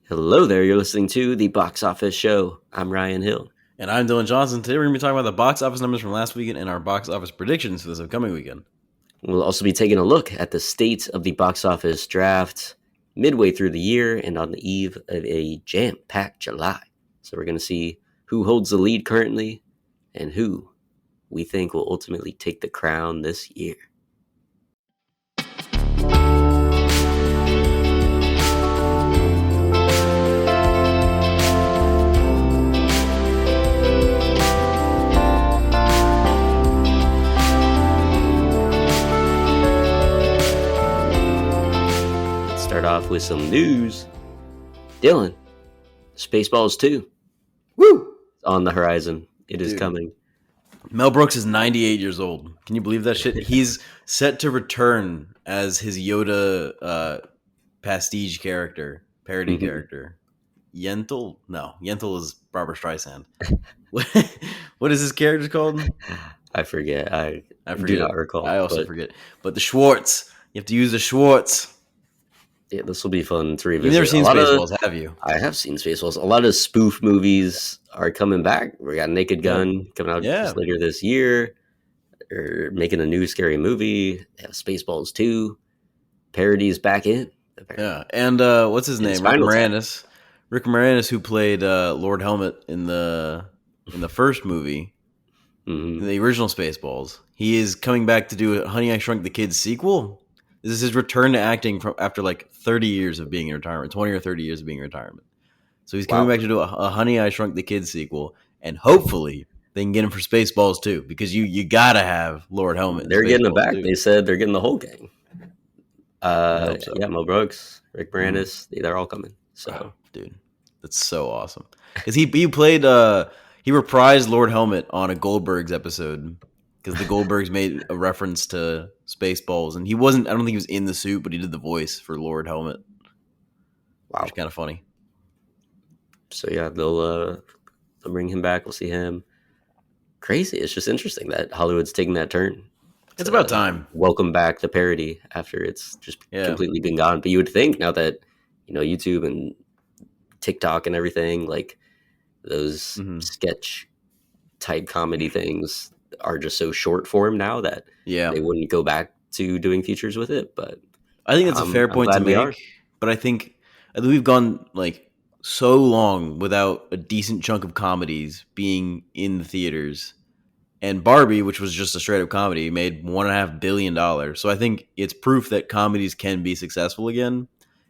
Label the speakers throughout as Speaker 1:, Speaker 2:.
Speaker 1: Hello there, you're listening to the Box Office Show. I'm Ryan Hill.
Speaker 2: And I'm Dylan Johnson. Today we're going to be talking about the box office numbers from last weekend and our box office predictions for this upcoming weekend.
Speaker 1: We'll also be taking a look at the state of the box office draft midway through the year and on the eve of a jam-packed July. So we're going to see who holds the lead currently and who we think will ultimately take the crown this year. Start off with some news. Dylan, Spaceballs 2.
Speaker 2: Woo!
Speaker 1: On the horizon. It is coming.
Speaker 2: Mel Brooks is 98 years old. Can you believe that shit? He's set to return as his Yoda pastiche character, parody character. Yentl? No, Yentl is Barbara Streisand. What is his character called?
Speaker 1: I forget. I
Speaker 2: forget.
Speaker 1: Do not recall.
Speaker 2: I also forget. But the Schwartz. You have to use the Schwartz.
Speaker 1: Yeah, this will be fun to revisit.
Speaker 2: You've never seen Spaceballs, have you?
Speaker 1: I have seen Spaceballs. A lot of spoof movies are coming back. We got Naked Gun coming out just later this year. They're making a new scary movie. They have Spaceballs 2. Parodies back in.
Speaker 2: Apparently. Yeah, and what's his name? Rick Moranis. Rick Moranis, who played Lord Helmet in the first movie, in the original Spaceballs. He is coming back to do Honey, I Shrunk the Kids sequel. This is his return to acting after like 30 years of being in retirement, 20 or 30 years of being in retirement. So he's coming back to do a Honey, I Shrunk the Kids sequel, and hopefully they can get him for Spaceballs too, because you gotta have Lord Helmet.
Speaker 1: They're getting him back. They said they're getting the whole gang. Yeah, Mel Brooks, Rick Moranis, they're all coming. So,
Speaker 2: dude, that's so awesome. Because he played, he reprised Lord Helmet on a Goldbergs episode. Because the Goldbergs made a reference to Spaceballs, and he wasn't. I don't think he was in the suit, but he did the voice for Lord Helmet. Wow, which is kind of funny.
Speaker 1: So yeah, they'll bring him back. We'll see him. Crazy. It's just interesting that Hollywood's taking that turn.
Speaker 2: It's about time.
Speaker 1: Welcome back the parody after it's just completely been gone. But you would think now that YouTube and TikTok and everything, like those sketch type comedy things are just so short form now that they wouldn't go back to doing features with it. But
Speaker 2: I think it's a fair point to make. But I think we've gone like so long without a decent chunk of comedies being in the theaters. And Barbie, which was just a straight up comedy, made $1.5 billion. So I think it's proof that comedies can be successful again.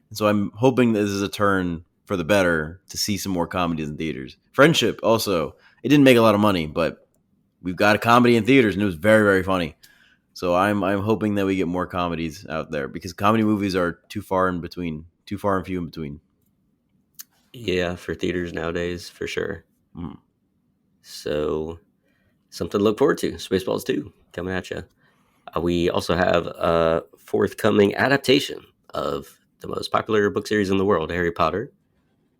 Speaker 2: And so I'm hoping this is a turn for the better to see some more comedies in theaters. Friendship also, it didn't make a lot of money, but we've got a comedy in theaters, and it was very, very funny. So I'm hoping that we get more comedies out there, because comedy movies are too far and few in between.
Speaker 1: Yeah, for theaters nowadays, for sure. So something to look forward to. Spaceballs 2 coming at you. We also have a forthcoming adaptation of the most popular book series in the world, Harry Potter,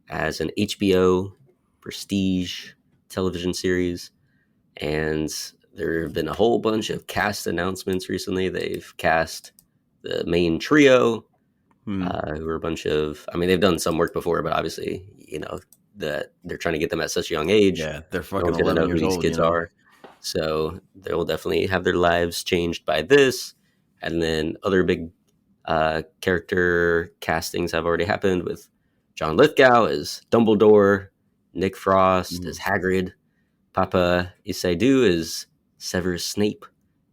Speaker 1: as an HBO prestige television series. And there have been a whole bunch of cast announcements recently. They've cast the main trio, who are a bunch of, they've done some work before, but obviously, that they're trying to get them at such a young age.
Speaker 2: Yeah, they're fucking 11 years old.
Speaker 1: These kids are. So they will definitely have their lives changed by this. And then other big character castings have already happened, with John Lithgow as Dumbledore, Nick Frost as Hagrid, Papa Isidore is Severus Snape.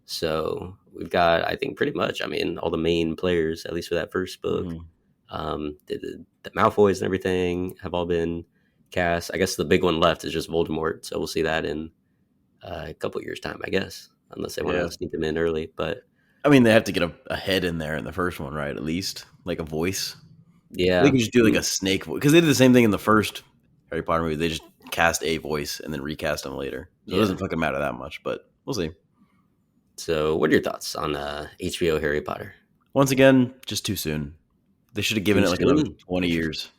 Speaker 1: So we've got, I think, pretty much, all the main players, at least for that first book. The Malfoys and everything have all been cast. I guess the big one left is just Voldemort. So we'll see that in a couple years' time, I guess, unless they want to sneak him in early. But
Speaker 2: they have to get a head in there in the first one, right? At least, like a voice.
Speaker 1: Yeah.
Speaker 2: They can just do like a snake voice. Because they did the same thing in the first Harry Potter movie. They just cast a voice and then recast them later. So it doesn't fucking matter that much, but we'll see.
Speaker 1: So what are your thoughts on HBO Harry Potter?
Speaker 2: Once again, just too soon. They should have given it like another 20 years.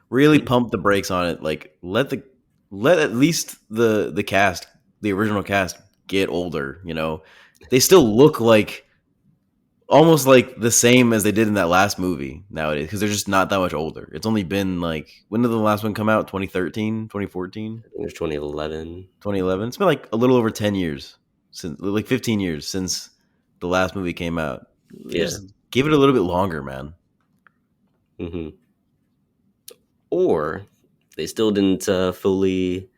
Speaker 2: Really pump the brakes on it. Like let at least the cast, the original cast, get older. They still look like almost like the same as they did in that last movie nowadays because they're just not that much older. It's only been like, when did the last one come out? 2013, 2014,
Speaker 1: I think it was 2011.
Speaker 2: 2011. It's been like a little over 10 years since, like 15 years since the last movie came out.
Speaker 1: Yeah.
Speaker 2: Just give it a little bit longer, man.
Speaker 1: Mm-hmm. Or they still didn't fully,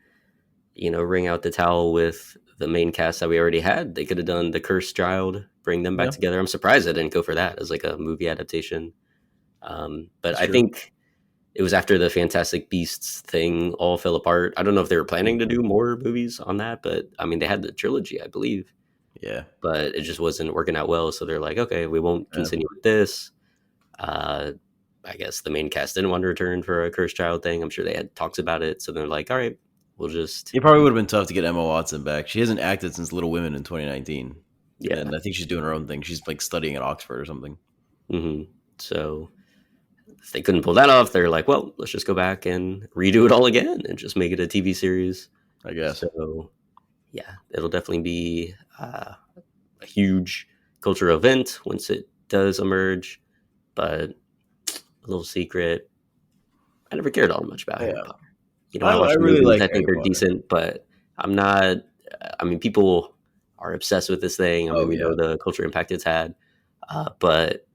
Speaker 1: ring out the towel with the main cast that we already had. They could have done The Cursed Child, bring them back
Speaker 2: Yeah.
Speaker 1: together. I'm surprised I didn't go for that as like a movie adaptation. But
Speaker 2: That's
Speaker 1: I
Speaker 2: true.
Speaker 1: think it was after the Fantastic Beasts thing all fell apart. I don't know if they were planning to do more movies on that, but I mean, they had the trilogy, I believe,
Speaker 2: Yeah.
Speaker 1: but it just wasn't working out well. So they're like, okay, we won't
Speaker 2: Yeah.
Speaker 1: continue with this. I guess the main cast didn't want to return for a Cursed Child thing. I'm sure they had talks about it. So they're like, all right, we'll just.
Speaker 2: It probably would have been tough to get Emma Watson back. She hasn't acted since Little Women in 2019.
Speaker 1: Yeah.
Speaker 2: And I think she's doing her own thing. She's like studying at Oxford or something.
Speaker 1: Mm-hmm. So if they couldn't pull that off, they're like, well, let's just go back and redo it all again and just make it a TV series.
Speaker 2: I guess.
Speaker 1: So, yeah, it'll definitely be a huge cultural event once it does emerge. But a little secret, I never cared all much about Harry Potter. I watch
Speaker 2: really
Speaker 1: movies,
Speaker 2: like
Speaker 1: I think
Speaker 2: Harry
Speaker 1: they're
Speaker 2: Potter.
Speaker 1: decent, but I'm not. I mean, people are obsessed with this thing. I mean, we know the cultural impact it's had, but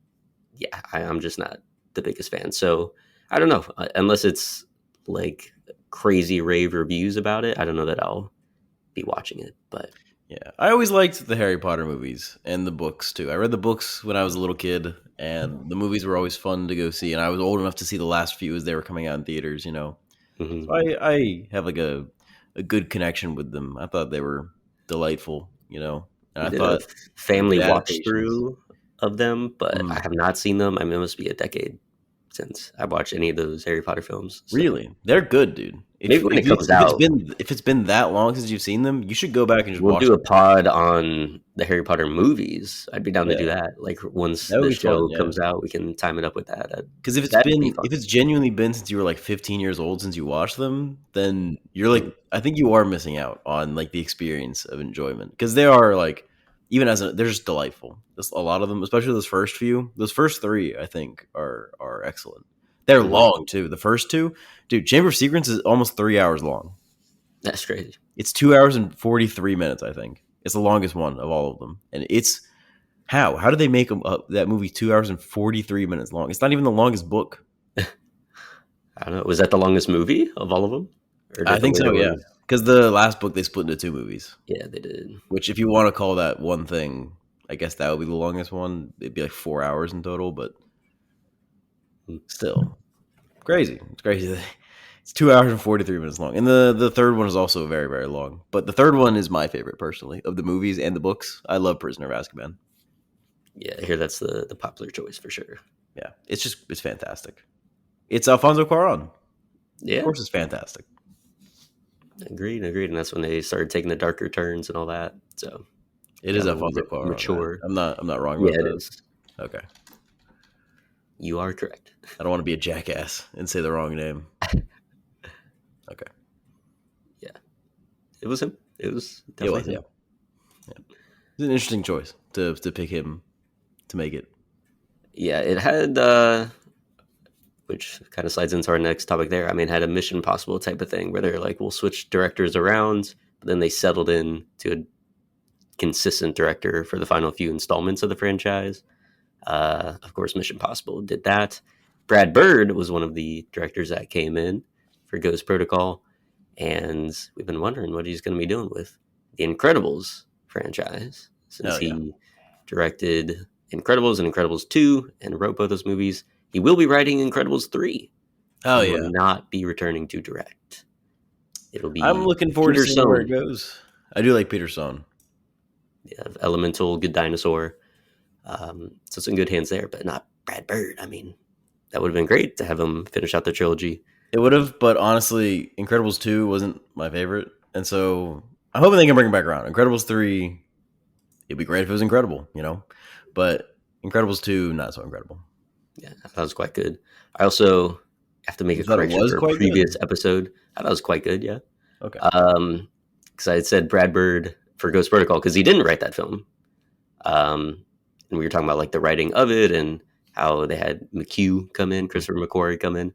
Speaker 1: yeah, I'm just not the biggest fan. So I don't know, unless it's like crazy rave reviews about it. I don't know that I'll be watching it. But
Speaker 2: yeah, I always liked the Harry Potter movies and the books too. I read the books when I was a little kid, and the movies were always fun to go see. And I was old enough to see the last few as they were coming out in theaters.
Speaker 1: mm-hmm.
Speaker 2: So I have like a good connection with them. I thought they were delightful. And I thought
Speaker 1: a family
Speaker 2: the
Speaker 1: watch
Speaker 2: adaptations.
Speaker 1: through of them, but I have not seen them. I mean, it must be a decade since I watched any of those Harry Potter films. So.
Speaker 2: Really, they're good, dude.
Speaker 1: Maybe when it comes out,
Speaker 2: if it's been that long since you've seen them, you should go back and just
Speaker 1: we'll
Speaker 2: watch
Speaker 1: do
Speaker 2: them.
Speaker 1: a pod on the Harry Potter movies. I'd be down to do that. Like once the show comes out, we can time it up with that.
Speaker 2: Because if it's genuinely been since you were like 15 years old since you watched them, then you're like, I think you are missing out on like the experience of enjoyment. Because they are like, even they're just delightful. A lot of them, especially those first few, those first three, I think are excellent. They're long too. The first two, dude, Chamber of Secrets is almost 3 hours long.
Speaker 1: That's crazy.
Speaker 2: It's 2 hours and 43 minutes, I think. It's the longest one of all of them. And it's how did they make that movie 2 hours and 43 minutes long? It's not even the longest book.
Speaker 1: I don't know. Was that the longest movie of all of them?
Speaker 2: I think so, yeah. Because the last book they split into 2 movies.
Speaker 1: Yeah, they did.
Speaker 2: Which, if you want to call that one thing, I guess that would be the longest one. It'd be like 4 hours in total, but still crazy. It's crazy. It's 2 hours and 43 minutes long. And the third one is also very, very long. But the third one is my favorite, personally, of the movies and the books. I love Prisoner of Azkaban.
Speaker 1: Yeah, I hear that's the popular choice for sure.
Speaker 2: Yeah, it's fantastic. It's Alfonso Cuarón.
Speaker 1: Yeah.
Speaker 2: Of course it's fantastic.
Speaker 1: Agreed. And that's when they started taking the darker turns and all that. So
Speaker 2: it is Alfonso Cuarón.
Speaker 1: Mature.
Speaker 2: I'm not wrong about that.
Speaker 1: It is.
Speaker 2: Okay.
Speaker 1: You are correct.
Speaker 2: I don't want to be a jackass and say the wrong name. Okay.
Speaker 1: Yeah. It was him. It was definitely him.
Speaker 2: Yeah. It's an interesting choice to pick him to make it.
Speaker 1: Yeah, it had which kind of slides into our next topic there. I mean, it had a Mission Impossible type of thing where they're like, we'll switch directors around, but then they settled in to a consistent director for the final few installments of the franchise. Of course, Mission Impossible did that. Brad Bird was one of the directors that came in for Ghost Protocol, and we've been wondering what he's going to be doing with the Incredibles franchise, since he directed Incredibles and Incredibles 2 and wrote both those movies. He will be writing Incredibles 3.
Speaker 2: Oh,
Speaker 1: he
Speaker 2: yeah.
Speaker 1: will not be returning to direct. It'll be.
Speaker 2: I'm looking forward to seeing where it goes. I do like Peter Sohn.
Speaker 1: Yeah, Elemental, Good Dinosaur. So it's in good hands there, but not Brad Bird. I mean, that would have been great to have him finish out the trilogy.
Speaker 2: It would have, but honestly, Incredibles 2 wasn't my favorite. And so I'm hoping they can bring it back around. Incredibles 3, it'd be great if it was incredible, But Incredibles 2, not so incredible.
Speaker 1: Yeah, that was quite good. I also have to make a correction for a previous episode. I thought it was quite good, yeah.
Speaker 2: Okay.
Speaker 1: Because I had said Brad Bird for Ghost Protocol because he didn't write that film. and we were talking about like the writing of it and how they had McHugh come in, Christopher McQuarrie come in.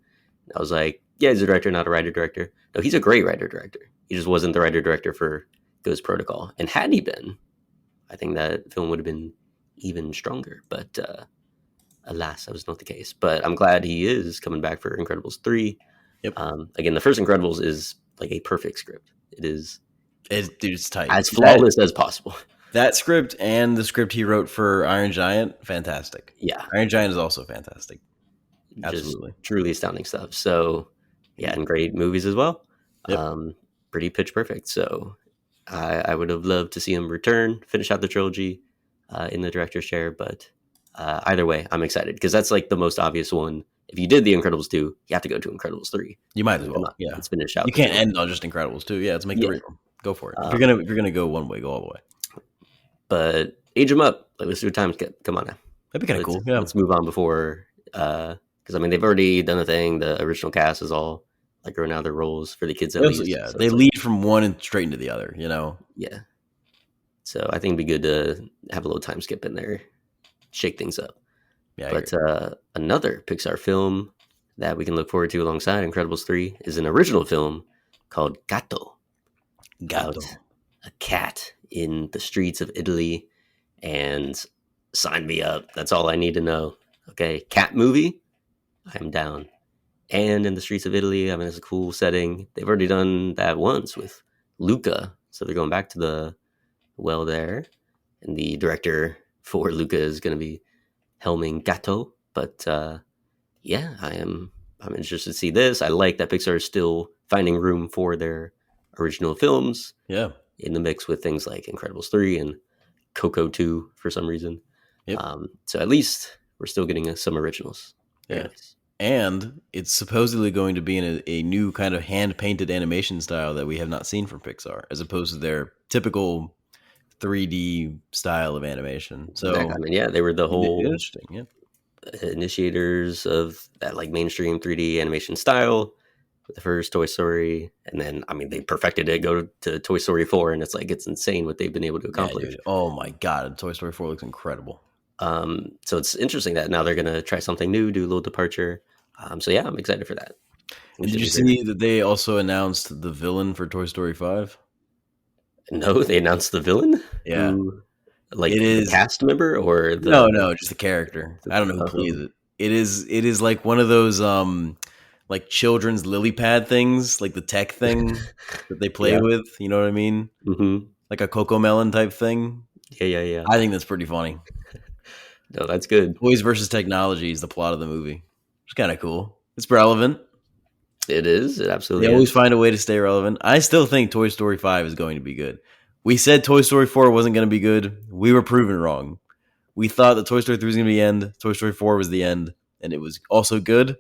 Speaker 1: I was like, yeah, he's a director, not a writer director. No, he's a great writer director. He just wasn't the writer director for Ghost Protocol. And had he been, I think that film would have been even stronger. But alas, that was not the case. But I'm glad he is coming back for Incredibles 3.
Speaker 2: Yep.
Speaker 1: Again, the first Incredibles is like a perfect script. It is
Speaker 2: it's tight.
Speaker 1: as flawless as possible.
Speaker 2: That script and the script he wrote for Iron Giant, fantastic.
Speaker 1: Yeah.
Speaker 2: Iron Giant is also fantastic. Absolutely.
Speaker 1: Just truly astounding stuff. So, yeah, and great movies as well.
Speaker 2: Yep.
Speaker 1: Pretty pitch perfect. So, I would have loved to see him return, finish out the trilogy in the director's chair. But either way, I'm excited because that's like the most obvious one. If you did the Incredibles 2, you have to go to Incredibles 3.
Speaker 2: You might as well. Yeah.
Speaker 1: Let's finish out.
Speaker 2: You can't end on just Incredibles 2. Yeah, let's make the real. Go for it. If you're gonna go one way, go all the way.
Speaker 1: But age them up. Like, let's do a time skip. Come on now.
Speaker 2: That'd be kind of cool. Yeah.
Speaker 1: Let's move on before because I mean they've already done a thing. The original cast is all like growing out their roles for the kids at least.
Speaker 2: Yeah,
Speaker 1: so
Speaker 2: they lead from one and straight into the other. You know.
Speaker 1: Yeah. So I think it'd be good to have a little time skip in there, shake things up.
Speaker 2: Yeah.
Speaker 1: But another Pixar film that we can look forward to alongside Incredibles 3 is an original film called Gatto.
Speaker 2: Gatto.
Speaker 1: A cat in the streets of Italy, and sign me up. That's all I need to know. Okay, cat movie, I'm down. And in the streets of Italy, I mean, it's a cool setting. They've already done that once with Luca, so they're going back to the well there. And the director for Luca is going to be helming Gatto. But yeah, I'm interested to see this. I like that Pixar is still finding room for their original films.
Speaker 2: Yeah.
Speaker 1: In the mix with things like Incredibles 3 and Coco 2 for some reason.
Speaker 2: Yep.
Speaker 1: So at least we're still getting some originals.
Speaker 2: Very nice. And it's supposedly going to be in a new kind of hand-painted animation style that we have not seen from Pixar, as opposed to their typical 3D style of animation. So
Speaker 1: I mean, yeah, they were the whole
Speaker 2: interesting,
Speaker 1: initiators of that like mainstream 3D animation style. The first Toy Story, and then I mean they perfected it. Go to Toy Story 4, and it's insane what they've been able to accomplish.
Speaker 2: Yeah, oh my god, Toy Story 4 looks incredible.
Speaker 1: So it's interesting that now they're gonna try something new, do a little departure. So yeah, I'm excited for that.
Speaker 2: Did you see that they also announced the villain for Toy Story 5?
Speaker 1: No, they announced the villain.
Speaker 2: Yeah,
Speaker 1: like it is the cast member or the
Speaker 2: no, just the character. I don't know who plays it. It is like one of those like children's lily pad things, like the tech thing that they play with. You know what I mean?
Speaker 1: Mm-hmm.
Speaker 2: Like a Cocomelon type thing.
Speaker 1: Yeah.
Speaker 2: I think that's pretty funny.
Speaker 1: No, that's good.
Speaker 2: Toys versus technology is the plot of the movie. It's kind of cool. It's relevant.
Speaker 1: It is. It absolutely
Speaker 2: They always find a way to stay relevant. I still think Toy Story 5 is going to be good. We said Toy Story 4 wasn't going to be good. We were proven wrong. We thought that Toy Story 3 was going to be the end. Toy Story 4 was the end. And it was also good.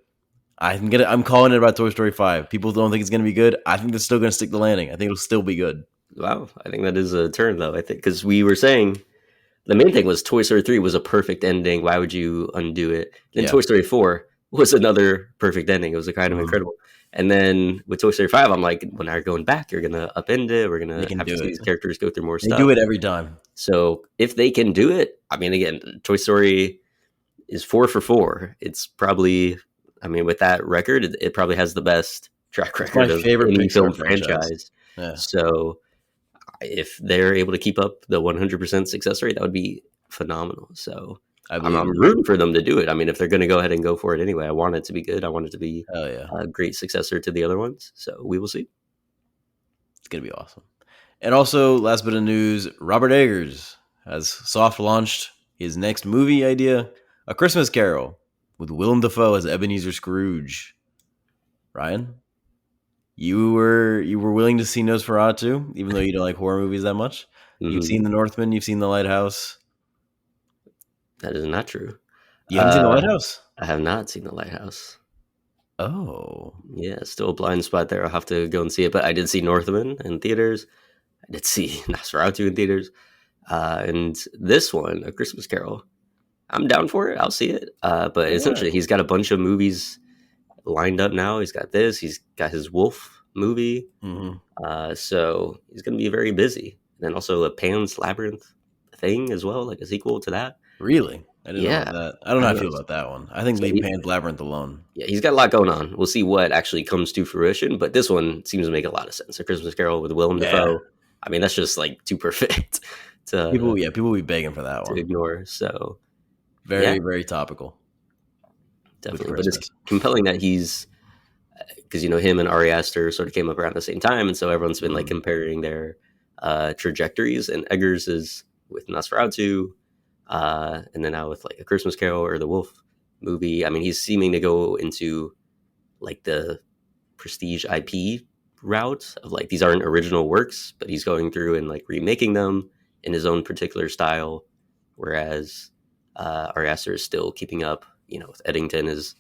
Speaker 2: I'm calling it about Toy Story 5. People don't think it's going to be good. I think they're still going to stick the landing. I think it'll still be good.
Speaker 1: Wow. I think that is a turn, though. I think because we were saying the main thing was Toy Story 3 was a perfect ending. Why would you undo it? Then Toy Story 4 was another perfect ending. It was kind of incredible. And then with Toy Story 5, I'm like, when they're going back, you're going to upend it. We're going to have to see these characters go through more stuff.
Speaker 2: They do it every time.
Speaker 1: So if they can do it, I mean, again, Toy Story is 4 for 4. It's probably... I mean, with that record, it probably has the best track record of any film franchise. Yeah. So if they're able to keep up the 100% success rate, that would be phenomenal. So I'm rooting for them to do it. I mean, if they're going to go ahead and go for it anyway, I want it to be good. I want it to be a great successor to the other ones. So we will see.
Speaker 2: It's going to be awesome. And also, last bit of news, Robert Eggers has soft launched his next movie idea, A Christmas Carol, with Willem Dafoe as Ebenezer Scrooge. Ryan, you were willing to see Nosferatu, even though you don't like horror movies that much. Mm-hmm. You've seen The Northman. You've seen The Lighthouse.
Speaker 1: That is not true.
Speaker 2: You haven't seen The Lighthouse?
Speaker 1: I have not seen The Lighthouse.
Speaker 2: Oh.
Speaker 1: Yeah, still a blind spot there. I'll have to go and see it. But I did see Northman in theaters. I did see Nosferatu in theaters. And this one, A Christmas Carol, I'm down for it. I'll see it. But essentially, he's got a bunch of movies lined up now. He's got this. He's got his Wolf movie. Mm-hmm. So he's going to be very busy. And then also a Pan's Labyrinth thing as well, like a sequel to that.
Speaker 2: Really? I didn't know
Speaker 1: Yeah,
Speaker 2: about that. I don't know
Speaker 1: I
Speaker 2: how
Speaker 1: don't
Speaker 2: I
Speaker 1: know.
Speaker 2: feel about that one. I think
Speaker 1: So
Speaker 2: leave Pan's Labyrinth alone.
Speaker 1: yeah, he's got a lot going on. We'll see what actually comes to fruition, but this one seems to make a lot of sense. A Christmas Carol with Willem
Speaker 2: Yeah.
Speaker 1: Dafoe. I mean, that's just like too perfect to
Speaker 2: People will be begging for that one.
Speaker 1: ignore. So yeah,
Speaker 2: Very, very topical with
Speaker 1: definitely. But it's
Speaker 2: Christmas.
Speaker 1: compelling that he's because him and Ari Aster sort of came up around the same time, and so everyone's been like
Speaker 2: Mhm.
Speaker 1: comparing their trajectories. And Eggers is with Nosferatu, and then now with like A Christmas Carol or the Wolf movie. I mean, he's seeming to go into like the prestige IP route of like these aren't original works, but he's going through and like remaking them in his own particular style. Whereas Ari Aster is still keeping up. With Eddington is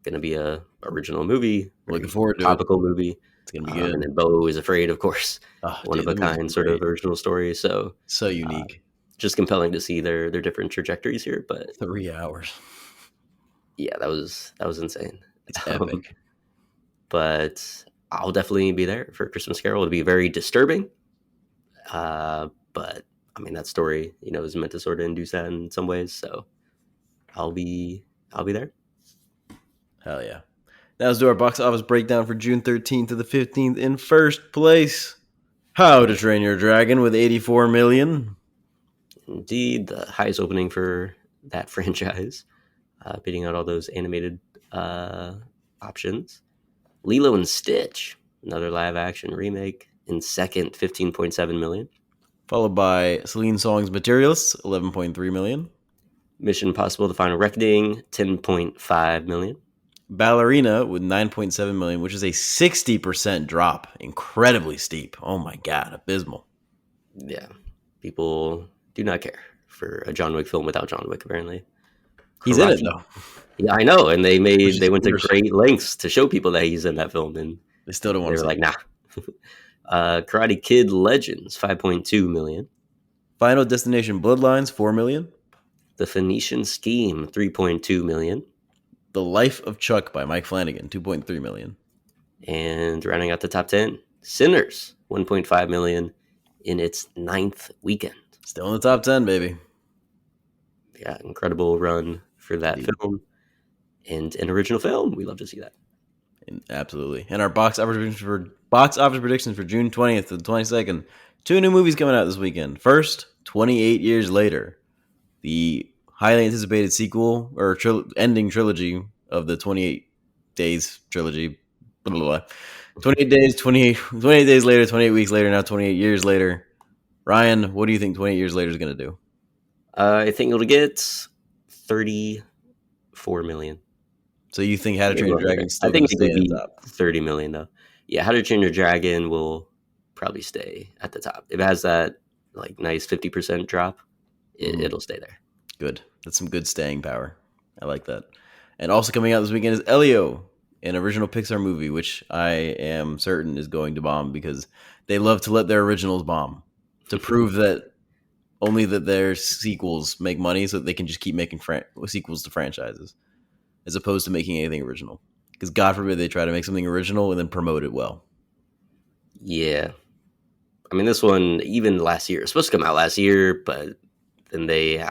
Speaker 1: going to be a original movie,
Speaker 2: Looking
Speaker 1: very
Speaker 2: forward to it.
Speaker 1: topical movie.
Speaker 2: It's gonna be
Speaker 1: And
Speaker 2: good.
Speaker 1: then Bo is Afraid, of course,
Speaker 2: Oh,
Speaker 1: one of
Speaker 2: dude,
Speaker 1: a
Speaker 2: that movie's
Speaker 1: kind sort of
Speaker 2: great.
Speaker 1: original story. So
Speaker 2: So
Speaker 1: uh,
Speaker 2: unique.
Speaker 1: just compelling to see their different trajectories here. But
Speaker 2: 3 hours.
Speaker 1: yeah, that was insane.
Speaker 2: It's
Speaker 1: Um,
Speaker 2: epic.
Speaker 1: but I'll definitely be there for Christmas Carol. It'll be very disturbing. But I mean, that story, is meant to sort of induce that in some ways. So I'll be there.
Speaker 2: Hell yeah. Now let's do our box office breakdown for June 13th to the 15th. In first place, How to Train Your Dragon with 84 million.
Speaker 1: Indeed, the highest opening for that franchise, beating out all those animated options. Lilo and Stitch, another live action remake, in second, 15.7 million.
Speaker 2: Followed by Celine Song's Materialists, 11.3 million.
Speaker 1: Mission Impossible: The Final Reckoning, 10.5 million.
Speaker 2: Ballerina with 9.7 million, which is a 60% drop. Incredibly steep. Oh my God, abysmal.
Speaker 1: Yeah, people do not care for a John Wick film without John Wick, apparently.
Speaker 2: He's in it
Speaker 1: Karate.
Speaker 2: though,
Speaker 1: Yeah, I know, and they
Speaker 2: which is
Speaker 1: went to
Speaker 2: weird.
Speaker 1: great lengths to show people that he's in that film, and
Speaker 2: They still don't
Speaker 1: they
Speaker 2: want to
Speaker 1: were
Speaker 2: see
Speaker 1: like,
Speaker 2: it.
Speaker 1: nah. Karate Kid Legends, 5.2 million.
Speaker 2: Final Destination Bloodlines, 4 million.
Speaker 1: The Phoenician Scheme, 3.2 million.
Speaker 2: The Life of Chuck by Mike Flanagan, 2.3 million.
Speaker 1: And rounding out the top 10, Sinners, 1.5 million in its 9th weekend.
Speaker 2: Still in the top 10, baby.
Speaker 1: Yeah, incredible run for that
Speaker 2: Indeed.
Speaker 1: film. And an original film. We love to see that.
Speaker 2: Absolutely. And our box office predictions for June 20th to the 22nd. 2 new movies coming out this weekend. First, 28 Years Later, the highly anticipated sequel or ending trilogy of the 28 Days trilogy. Blah, blah, blah. 28 days, 28 days later, 28 weeks later, now 28 years later. Ryan, what do you think 28 Years Later is going to do?
Speaker 1: I think it'll get 34 million.
Speaker 2: So you think How to Train Your Dragon is still
Speaker 1: I
Speaker 2: going
Speaker 1: think
Speaker 2: to
Speaker 1: it
Speaker 2: stay
Speaker 1: could
Speaker 2: in the
Speaker 1: be
Speaker 2: top?
Speaker 1: 30 million, though. Yeah, How to Train Your Dragon will probably stay at the top. If it has that like nice 50% drop, it'll stay there.
Speaker 2: Good. That's some good staying power. I like that. And also coming out this weekend is Elio, an original Pixar movie, which I am certain is going to bomb because they love to let their originals bomb to prove that only that their sequels make money so that they can just keep making sequels to franchises as opposed to making anything original. Because God forbid they try to make something original and then promote it well.
Speaker 1: Yeah. I mean, this one, even last year, it was supposed to come out last year, but then they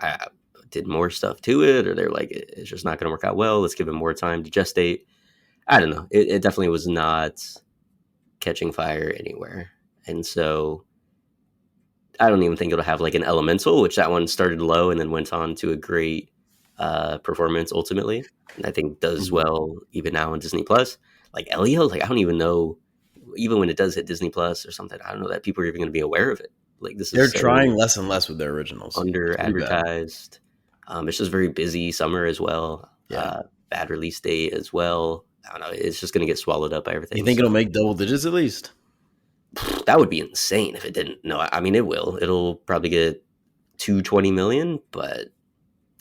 Speaker 1: did more stuff to it, or they're like, it's just not going to work out well. Let's give it more time to gestate. I don't know. It definitely was not catching fire anywhere. And so I don't even think it'll have like an Elemental, which that one started low and then went on to a great performance ultimately. And I think does well even now on Disney Plus. Like Elio, like I don't even know, even when it does hit Disney Plus or something, I don't know that people are even going to be aware of it. Like this
Speaker 2: They're
Speaker 1: is so
Speaker 2: trying less and less with their originals.
Speaker 1: under advertised. It's just very busy summer as well.
Speaker 2: Yeah.
Speaker 1: Bad release date as well. I don't know. It's just going to get swallowed up by everything.
Speaker 2: You think it'll make double digits at least?
Speaker 1: That would be insane if it didn't. No, I mean it will. It'll probably get 220 million, but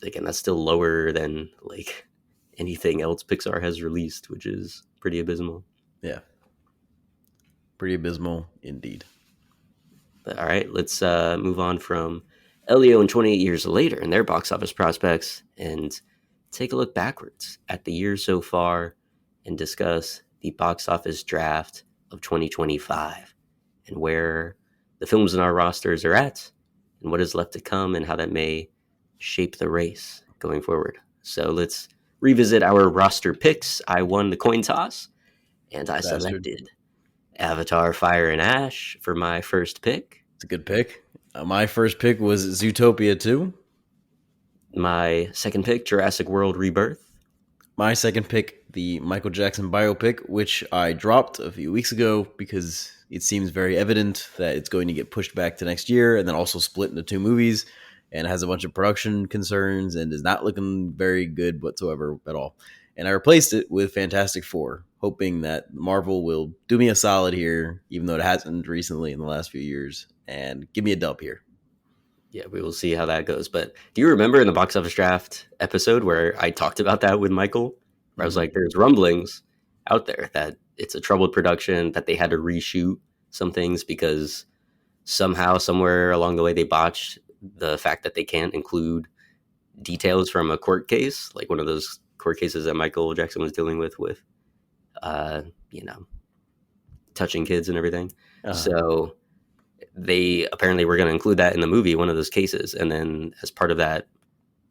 Speaker 1: again, that's still lower than like anything else Pixar has released, which is pretty abysmal.
Speaker 2: Yeah. Pretty abysmal indeed.
Speaker 1: But all right, let's move on from Elio and 28 Years Later and their box office prospects and take a look backwards at the year so far and discuss the box office draft of 2025 and where the films in our rosters are at and what is left to come and how that may shape the race going forward. So let's revisit our roster picks. I won the coin toss, and I
Speaker 2: Bastard.
Speaker 1: selected Avatar: Fire and Ash for my first pick.
Speaker 2: It's a good pick. My first pick was Zootopia 2.
Speaker 1: My second pick, Jurassic World Rebirth.
Speaker 2: My second pick, the Michael Jackson biopic, which I dropped a few weeks ago because it seems very evident that it's going to get pushed back to next year and then also split into 2 movies and has a bunch of production concerns and is not looking very good whatsoever at all. And I replaced it with Fantastic Four, hoping that Marvel will do me a solid here, even though it hasn't recently in the last few years, and give me a dub here.
Speaker 1: Yeah, we will see how that goes. But do you remember in the box office draft episode where I talked about that with Michael? Where I was like, there's rumblings out there that it's a troubled production, that they had to reshoot some things because somehow, somewhere along the way, they botched the fact that they can't include details from a court case, like one of those court cases that Michael Jackson was dealing with, you know, touching kids and everything. So they apparently were going to include that in the movie, one of those cases. And then as part of that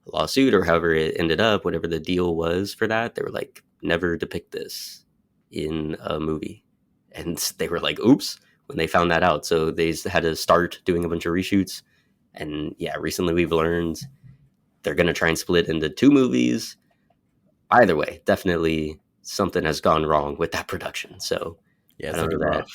Speaker 1: lawsuit or however it ended up, whatever the deal was for that, they were like, never depict this in a movie. And they were like, oops, when they found that out. So they had to start doing a bunch of reshoots. And yeah, recently we've learned they're going to try and split into 2 movies. Either way, definitely something has gone wrong with that production. So
Speaker 2: yeah,
Speaker 1: I don't know that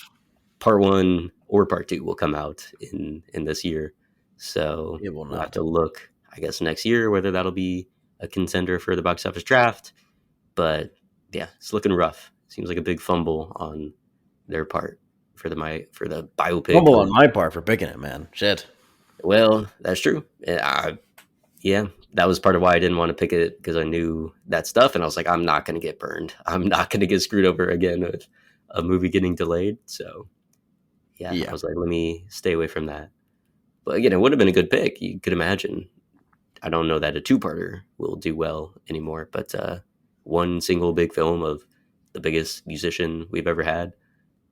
Speaker 1: part 1 or part 2 will come out in this year. So we'll have to look, I guess, next year whether that'll be a contender for the box office draft. But yeah, it's looking rough. Seems like a big fumble on their part for the biopic.
Speaker 2: Fumble on my part for picking it, man. Shit.
Speaker 1: Well, that's true. Yeah, that was part of why I didn't want to pick it, because I knew that stuff, and I was like, I'm not going to get burned. I'm not going to get screwed over again with a movie getting delayed. So yeah, I was like, let me stay away from that. But again, it would have been a good pick. You could imagine. I don't know that a 2-parter will do well anymore, but one single big film of the biggest musician we've ever had,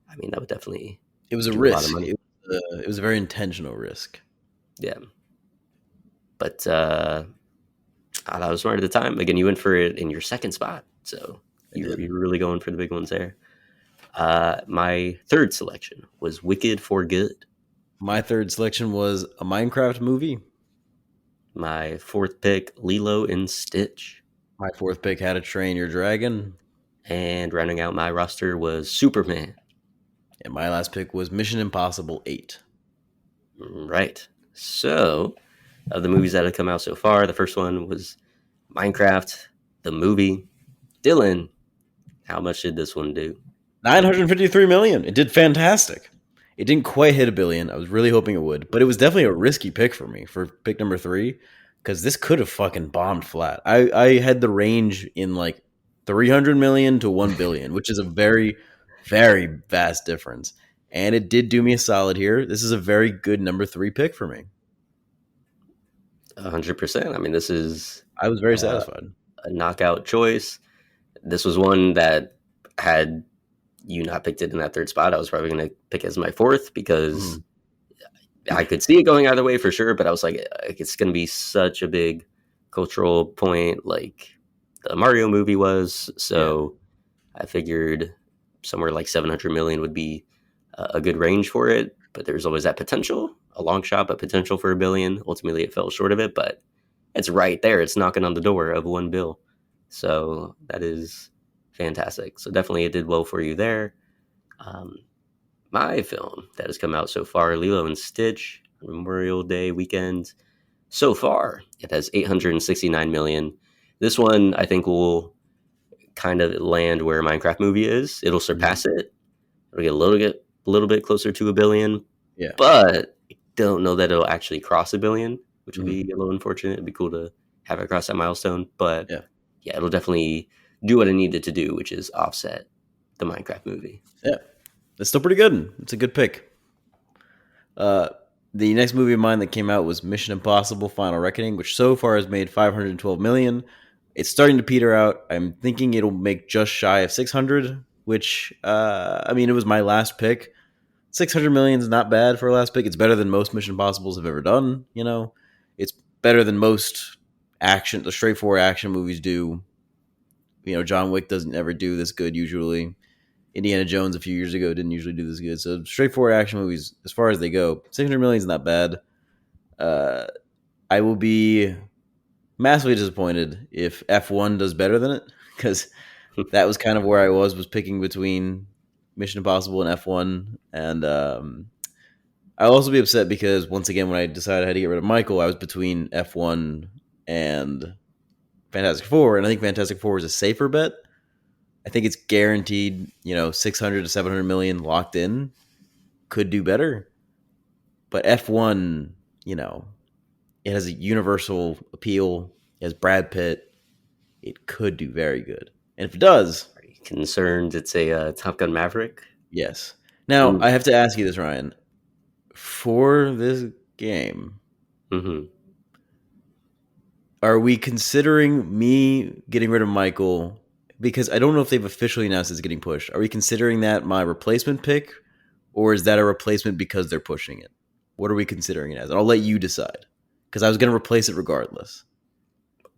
Speaker 1: I mean, that would definitely.
Speaker 2: It was a risk. It was a very intentional risk.
Speaker 1: Yeah. But that was smart at the time. Again, you went for it in your second spot, so you're really going for the big ones there. My third selection was Wicked for Good.
Speaker 2: My third selection was a Minecraft movie.
Speaker 1: My fourth pick, Lilo and Stitch.
Speaker 2: My fourth pick, How to Train Your Dragon.
Speaker 1: And rounding out my roster was Superman.
Speaker 2: And my last pick was Mission Impossible 8.
Speaker 1: Right. So, of the movies that have come out so far, the first one was Minecraft, the movie. Dylan, how much did this one do?
Speaker 2: $953 million. It did fantastic. It didn't quite hit $1 billion. I was really hoping it would, but it was definitely a risky pick for me for pick number 3, because this could have fucking bombed flat. I had the range in like 300 million to 1 billion, which is a very, very vast difference. And it did do me a solid here. This is a very good number 3 pick for me.
Speaker 1: 100%. I mean, this is...
Speaker 2: I was very satisfied.
Speaker 1: A knockout choice. This was one that, had you not picked it in that third spot, I was probably going to pick as my fourth, because I could see it going either way for sure, but I was like, it's going to be such a big cultural point like the Mario movie was. So I figured somewhere like 700 million would be a good range for it, but there's always that potential, a long shot, but potential for $1 billion. Ultimately, it fell short of it, but it's right there. It's knocking on the door of $1 billion. So that is fantastic. So definitely it did well for you there. My film that has come out so far, Lilo and Stitch, Memorial Day weekend. So far, it has 869 million. This one, I think, will kind of land where Minecraft movie is. It'll surpass it. It'll get a little bit closer to $1 billion.
Speaker 2: Yeah.
Speaker 1: But I don't know that it'll actually cross $1 billion, which would be a little unfortunate. It'd be cool to have it cross that milestone. But yeah, it'll definitely do what it needed to do, which is offset the Minecraft movie.
Speaker 2: Yeah. It's still pretty good. It's a good pick. The next movie of mine that came out was Mission Impossible Final Reckoning, which so far has made 512 million. It's starting to peter out. I'm thinking it'll make just shy of 600, which, I mean, it was my last pick. 600 million is not bad for a last pick. It's better than most Mission Impossibles have ever done. You know, it's better than most the straightforward action movies do. John Wick doesn't ever do this good usually. Indiana Jones a few years ago didn't usually do this good. So straightforward action movies, as far as they go, 600 million is not bad. I will be massively disappointed if F1 does better than it, because that was kind of where I was picking between Mission Impossible and F1. And I'll also be upset because, once again, when I decided I had to get rid of Michael, I was between F1 and Fantastic Four, and I think Fantastic Four is a safer bet. I think it's guaranteed, 600 to 700 million locked in. Could do better. But F1, it has a universal appeal. It has Brad Pitt. It could do very good. And if it does...
Speaker 1: Are you concerned it's a Top Gun Maverick?
Speaker 2: Yes. Now, I have to ask you this, Ryan. For this game, are we considering me getting rid of Michael? Because I don't know if they've officially announced it's getting pushed. Are we considering that my replacement pick, or is that a replacement because they're pushing it? What are we considering it as? And I'll let you decide, because I was going to replace it regardless.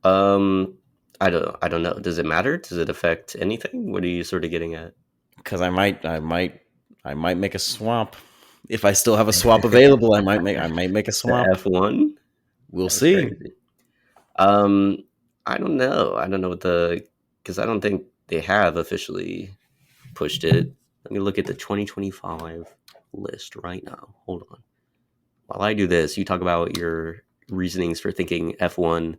Speaker 1: I don't know. Does it matter? Does it affect anything? What are you sort of getting at?
Speaker 2: Because I might make a swap. If I still have a swap available, I might make a swap.
Speaker 1: F1?
Speaker 2: We'll see.
Speaker 1: Crazy. I don't know. Because I don't think they have officially pushed it. Let me look at the 2025 list right now. Hold on. While I do this, you talk about your reasonings for thinking F1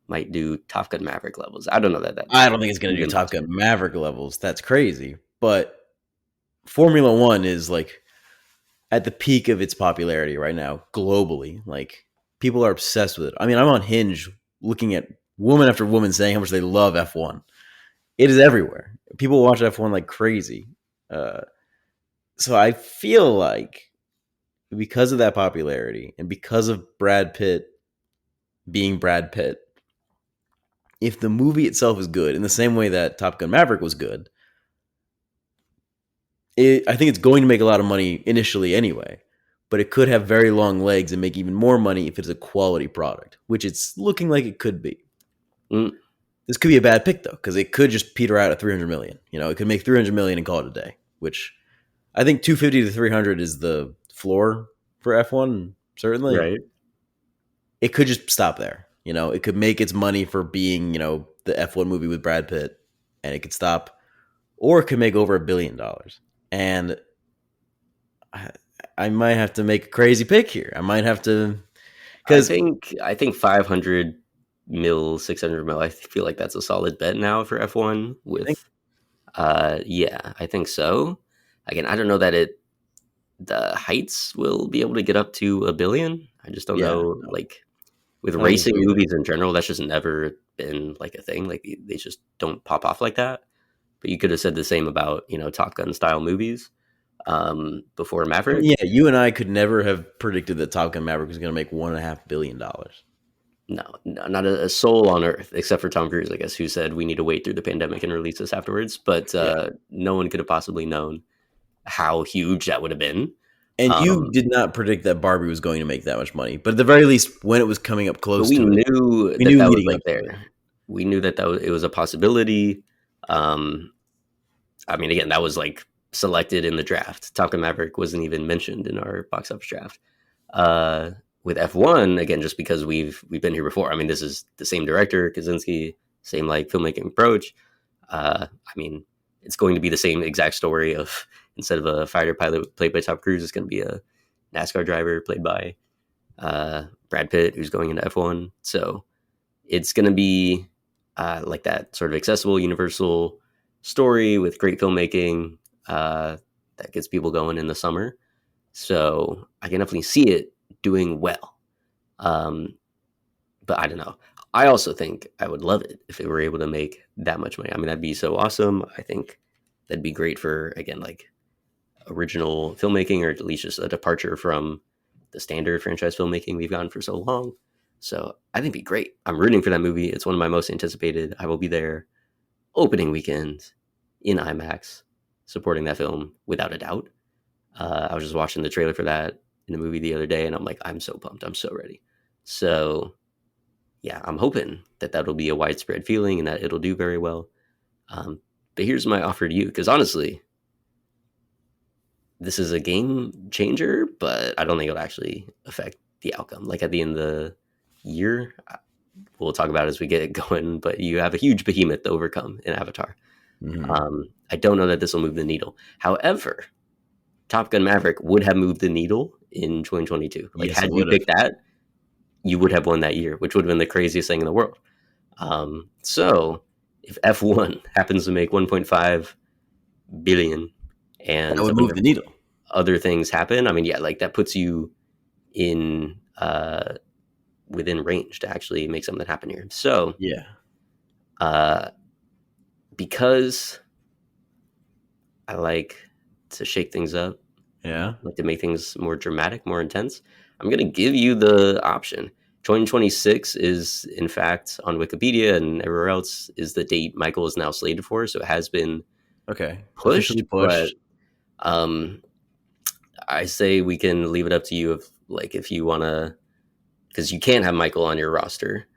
Speaker 1: might do Top Gun Maverick levels. I don't know that.
Speaker 2: I don't think it's going to do Top Gun Maverick levels. That's crazy. But Formula One is like at the peak of its popularity right now globally. Like, people are obsessed with it. I mean, I'm on Hinge looking at woman after woman saying how much they love F1. It is everywhere. People watch F1 like crazy. So I feel like because of that popularity and because of Brad Pitt being Brad Pitt, if the movie itself is good, in the same way that Top Gun Maverick was good, I think it's going to make a lot of money initially anyway, but it could have very long legs and make even more money if it's a quality product, which it's looking like it could be. This could be a bad pick, though, because it could just peter out at 300 million. It could make 300 million and call it a day, which I think 250 to 300 is the floor for F1, certainly.
Speaker 1: Right.
Speaker 2: It could just stop there. It could make its money for being, the F1 movie with Brad Pitt, and it could stop. Or it could make over $1 billion. And I might have to make a crazy pick here. I might have to...
Speaker 1: Because I think 500 mil, 600 mil, I feel like that's a solid bet now for F1 with... yeah, I think so. Again, I don't know that the heights will be able to get up to $1 billion. I just don't know. Like, with racing movies in general, that's just never been like a thing. Like, they just don't pop off like that. But you could have said the same about, Top Gun style movies before Maverick.
Speaker 2: Yeah, you and I could never have predicted that Top Gun Maverick was going to make $1.5 billion.
Speaker 1: No, not a soul on earth, except for Tom Cruise, I guess, who said we need to wait through the pandemic and release this afterwards. But no one could have possibly known how huge that would have been.
Speaker 2: And you did not predict that Barbie was going to make that much money. But at the very least, when it was coming up close to it,
Speaker 1: we knew that was there. We knew that it was a possibility. I mean, again, that was like selected in the draft. Top Gun Maverick wasn't even mentioned in our box office draft. With F1, again, just because we've been here before. I mean, this is the same director, Kaczynski, same like filmmaking approach. I mean, it's going to be the same exact story of, instead of a fighter pilot played by Tom Cruise, it's going to be a NASCAR driver played by Brad Pitt, who's going into F1. So it's going to be like that sort of accessible, universal story with great filmmaking that gets people going in the summer. So I can definitely see it doing well. But I don't know. I also think I would love it if it were able to make that much money. I mean, that'd be so awesome. I think that'd be great for, again, like original filmmaking, or at least just a departure from the standard franchise filmmaking we've gotten for so long. So I think it'd be great. I'm rooting for that movie. It's one of my most anticipated. I will be there opening weekend in IMAX supporting that film without a doubt. I was just watching the trailer for that in the movie the other day, and I'm like, I'm so pumped. I'm so ready. So yeah, I'm hoping that that'll be a widespread feeling and that it'll do very well. But here's my offer to you, because honestly, this is a game changer, but I don't think it'll actually affect the outcome. Like at the end of the year, we'll talk about it as we get it going. But you have a huge behemoth to overcome in Avatar. I don't know that this will move the needle. However, Top Gun Maverick would have moved the needle in 2022. Like,
Speaker 2: Yes, it
Speaker 1: had you
Speaker 2: would have.
Speaker 1: picked that, you would have won that year, which would have been the craziest thing in the world. So if F1 happens to make 1.5 billion and
Speaker 2: That would move the needle.
Speaker 1: other things happen, I mean, yeah, like that puts you in within range to actually make something happen here. So
Speaker 2: Yeah.
Speaker 1: Because I like to shake things up,
Speaker 2: Yeah.
Speaker 1: like to make things more dramatic, more intense, I'm going to give you the option. 2026 is, in fact, on Wikipedia and everywhere else, is the date Michael is now slated for. So it has been
Speaker 2: Officially pushed.
Speaker 1: but I say we can leave it up to you if you want to, because you can't have Michael on your roster.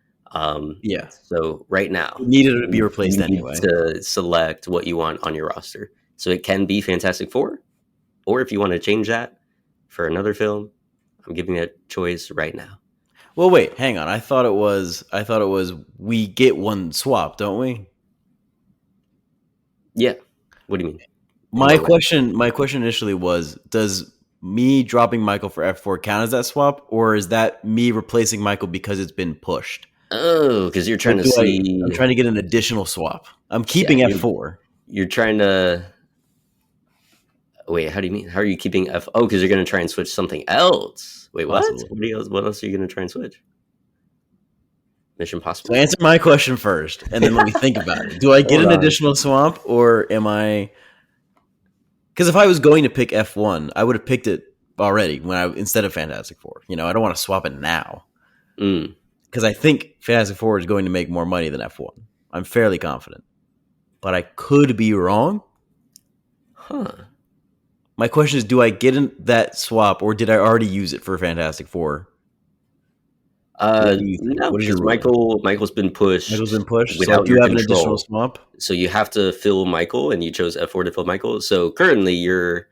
Speaker 2: Yeah.
Speaker 1: So right now,
Speaker 2: It needed to be replaced
Speaker 1: you
Speaker 2: anyway.
Speaker 1: need to select what you want on your roster. So it can be Fantastic Four, or if you want to change that for another film, I'm giving that choice right now.
Speaker 2: Well, wait, hang on. I thought it was we get one swap, don't we?
Speaker 1: Yeah. What do you mean?
Speaker 2: My question initially was, does me dropping Michael for F4 count as that swap, or is that me replacing Michael because it's been pushed?
Speaker 1: Oh, because you're trying to see.
Speaker 2: I'm trying to get an additional swap. I'm keeping F4.
Speaker 1: You're trying to. Wait, how do you mean? How are you keeping F? Oh, because you're going to try and switch something else. Wait, what? What else are you going to try and switch? Mission Possible?
Speaker 2: So answer my question first, and then let me think about it. Do I get an additional swap, or am I? Because if I was going to pick F1, I would have picked it already instead of Fantastic Four. I don't want to swap it now. Because I think Fantastic Four is going to make more money than F1. I'm fairly confident. But I could be wrong.
Speaker 1: Huh.
Speaker 2: My question is, do I get that swap, or did I already use it for Fantastic Four?
Speaker 1: No, because Michael's been pushed.
Speaker 2: Michael's been pushed. So do you have an additional swap?
Speaker 1: So you have to fill Michael, and you chose F4 to fill Michael. So currently, your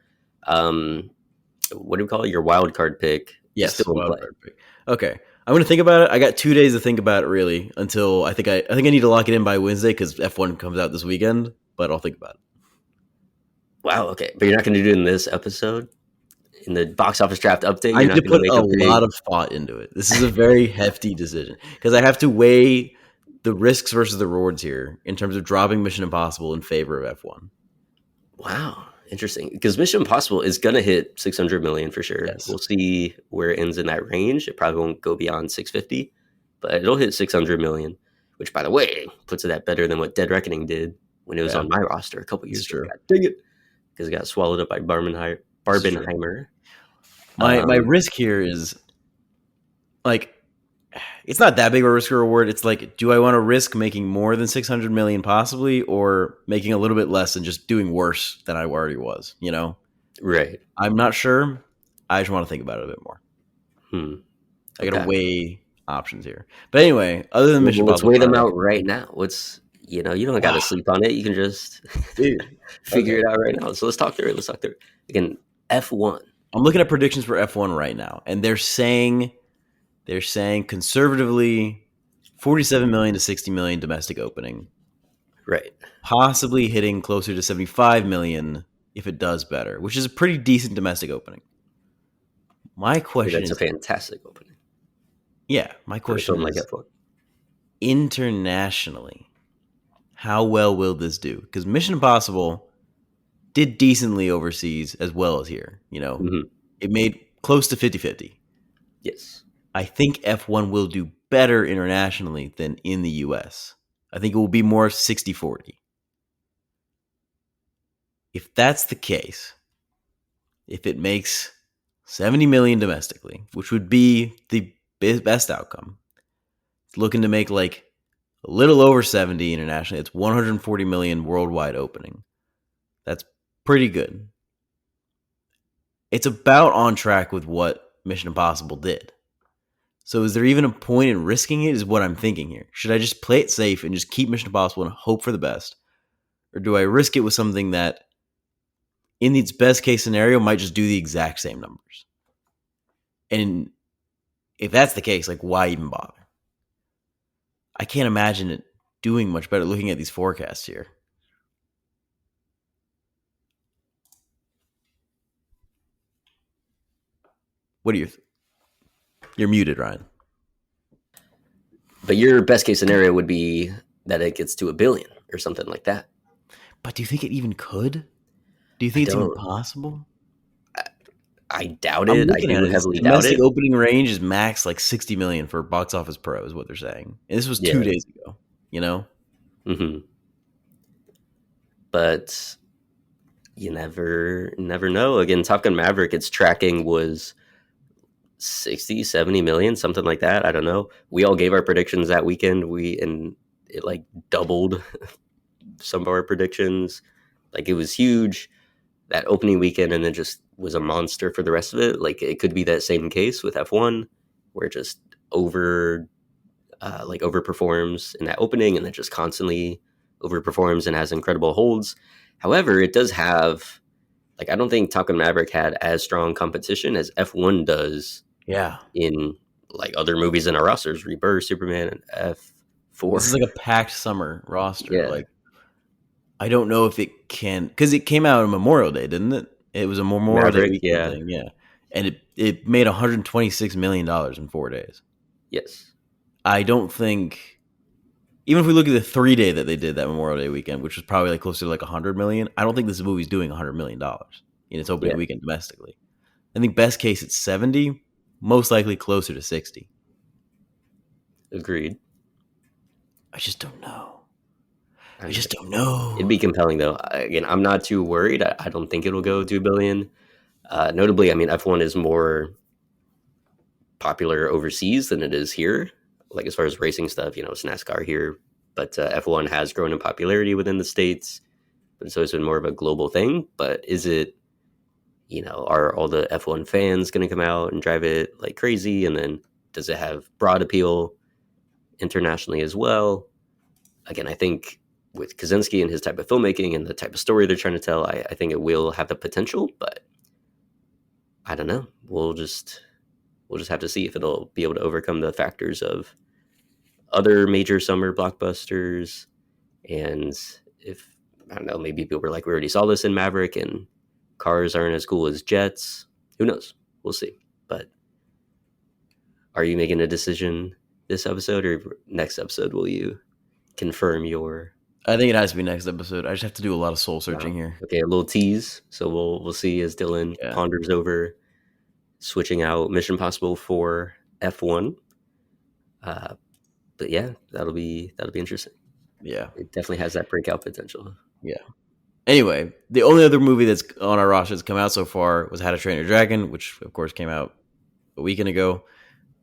Speaker 1: what do we call it? Your wild card pick.
Speaker 2: Yes, wild card pick. Okay, I'm gonna think about it. I got 2 days to think about it, really, until I think I need to lock it in by Wednesday because F1 comes out this weekend. But I'll think about it.
Speaker 1: Wow. Okay, but you're not going to do it in this episode. In the box office draft update,
Speaker 2: I need to put a lot of thought into it. This is a very hefty decision because I have to weigh the risks versus the rewards here in terms of dropping Mission Impossible in favor of F1.
Speaker 1: Wow, interesting. Because Mission Impossible is going to hit 600 million for sure. Yes. We'll see where it ends in that range. It probably won't go beyond 650, but it'll hit 600 million, which, by the way, puts it at better than what Dead Reckoning did when it was on my roster a couple years ago. Dang it, because it got swallowed up by Barbenheimer.
Speaker 2: My risk here is like, it's not that big of a risk or reward. It's like, do I want to risk making more than 600 million possibly, or making a little bit less and just doing worse than I already was,
Speaker 1: Right.
Speaker 2: I'm not sure. I just want to think about it a bit more. I got to weigh options here. But anyway, other than Mission
Speaker 1: Impossible, let's weigh them out right now. You don't got to sleep on it. You can just figure it out right now. So let's talk through it. Again, F1.
Speaker 2: I'm looking at predictions for F1 right now, and they're saying conservatively 47 million to 60 million domestic opening.
Speaker 1: Right.
Speaker 2: Possibly hitting closer to 75 million if it does better, which is a pretty decent domestic opening. My question
Speaker 1: is... That's a fantastic opening.
Speaker 2: Yeah, my question is, F1. Internationally, how well will this do? Because Mission Impossible did decently overseas as well as here. It made close to 50-50.
Speaker 1: Yes.
Speaker 2: I think F1 will do better internationally than in the US. I think it will be more 60-40. If that's the case, if it makes 70 million domestically, which would be the best outcome, it's looking to make like a little over 70 internationally. It's 140 million worldwide opening. That's pretty good. It's about on track with what Mission Impossible did. So is there even a point in risking it? Is what I'm thinking here. Should I just play it safe and just keep Mission Impossible and hope for the best, or do I risk it with something that, in its best case scenario, might just do the exact same numbers? And if that's the case, like, why even bother? I can't imagine it doing much better looking at these forecasts here. What do you You're muted, Ryan.
Speaker 1: But your best case scenario would be that it gets to $1 billion or something like that.
Speaker 2: But do you think it even could? Do you think it's even possible?
Speaker 1: I doubt it. I do heavily doubt it.
Speaker 2: Domestic opening range is max like 60 million for Box Office Pro, is what they're saying. And this was 2 days ago, you know?
Speaker 1: Mm-hmm. But you never know. Again, Top Gun Maverick, its tracking was 60, 70 million, something like that. I don't know. We all gave our predictions that weekend. And it like doubled some of our predictions. Like, it was huge that opening weekend, and then just was a monster for the rest of it. Like, it could be that same case with F1, where it just overperforms in that opening, and then just constantly overperforms and has incredible holds. However, it does have, like, I don't think Top Gun Maverick had as strong competition as F1 does.
Speaker 2: Yeah.
Speaker 1: In like other movies in our rosters, Rebirth, Superman, and F4.
Speaker 2: This is like a packed summer roster.
Speaker 1: Yeah.
Speaker 2: Like, I don't know if it can, because it came out on Memorial Day, didn't it? It was a Memorial Day weekend thing, yeah. And it made $126 million in 4 days.
Speaker 1: Yes.
Speaker 2: I don't think, even if we look at the 3-day that they did that Memorial Day weekend, which was probably like closer to like 100 million, I don't think this movie's doing $100 million in its opening weekend domestically. I think best case it's 70, most likely closer to 60.
Speaker 1: Agreed.
Speaker 2: I just don't know. I just don't know.
Speaker 1: It'd be compelling, though. Again, I'm not too worried. I don't think it'll go $2 billion. Notably, I mean, F1 is more popular overseas than it is here. Like, as far as racing stuff, it's NASCAR here. But F1 has grown in popularity within the States. But it's always been more of a global thing. But is it, are all the F1 fans going to come out and drive it like crazy? And then does it have broad appeal internationally as well? Again, I think with Kosinski and his type of filmmaking and the type of story they're trying to tell, I think it will have the potential, but I don't know. We'll just have to see if it'll be able to overcome the factors of other major summer blockbusters. And if, I don't know, maybe people were like, we already saw this in Maverick and cars aren't as cool as jets. Who knows? We'll see. But are you making a decision this episode, or next episode will you confirm your...
Speaker 2: I think it has to be next episode. I just have to do a lot of soul searching here.
Speaker 1: Okay, a little tease. So we'll see as Dylan ponders over switching out Mission Impossible for F1. But yeah, that'll be interesting.
Speaker 2: Yeah,
Speaker 1: it definitely has that breakout potential.
Speaker 2: Yeah. Anyway, the only other movie that's on our roster that's come out so far was How to Train Your Dragon, which of course came out a weekend ago,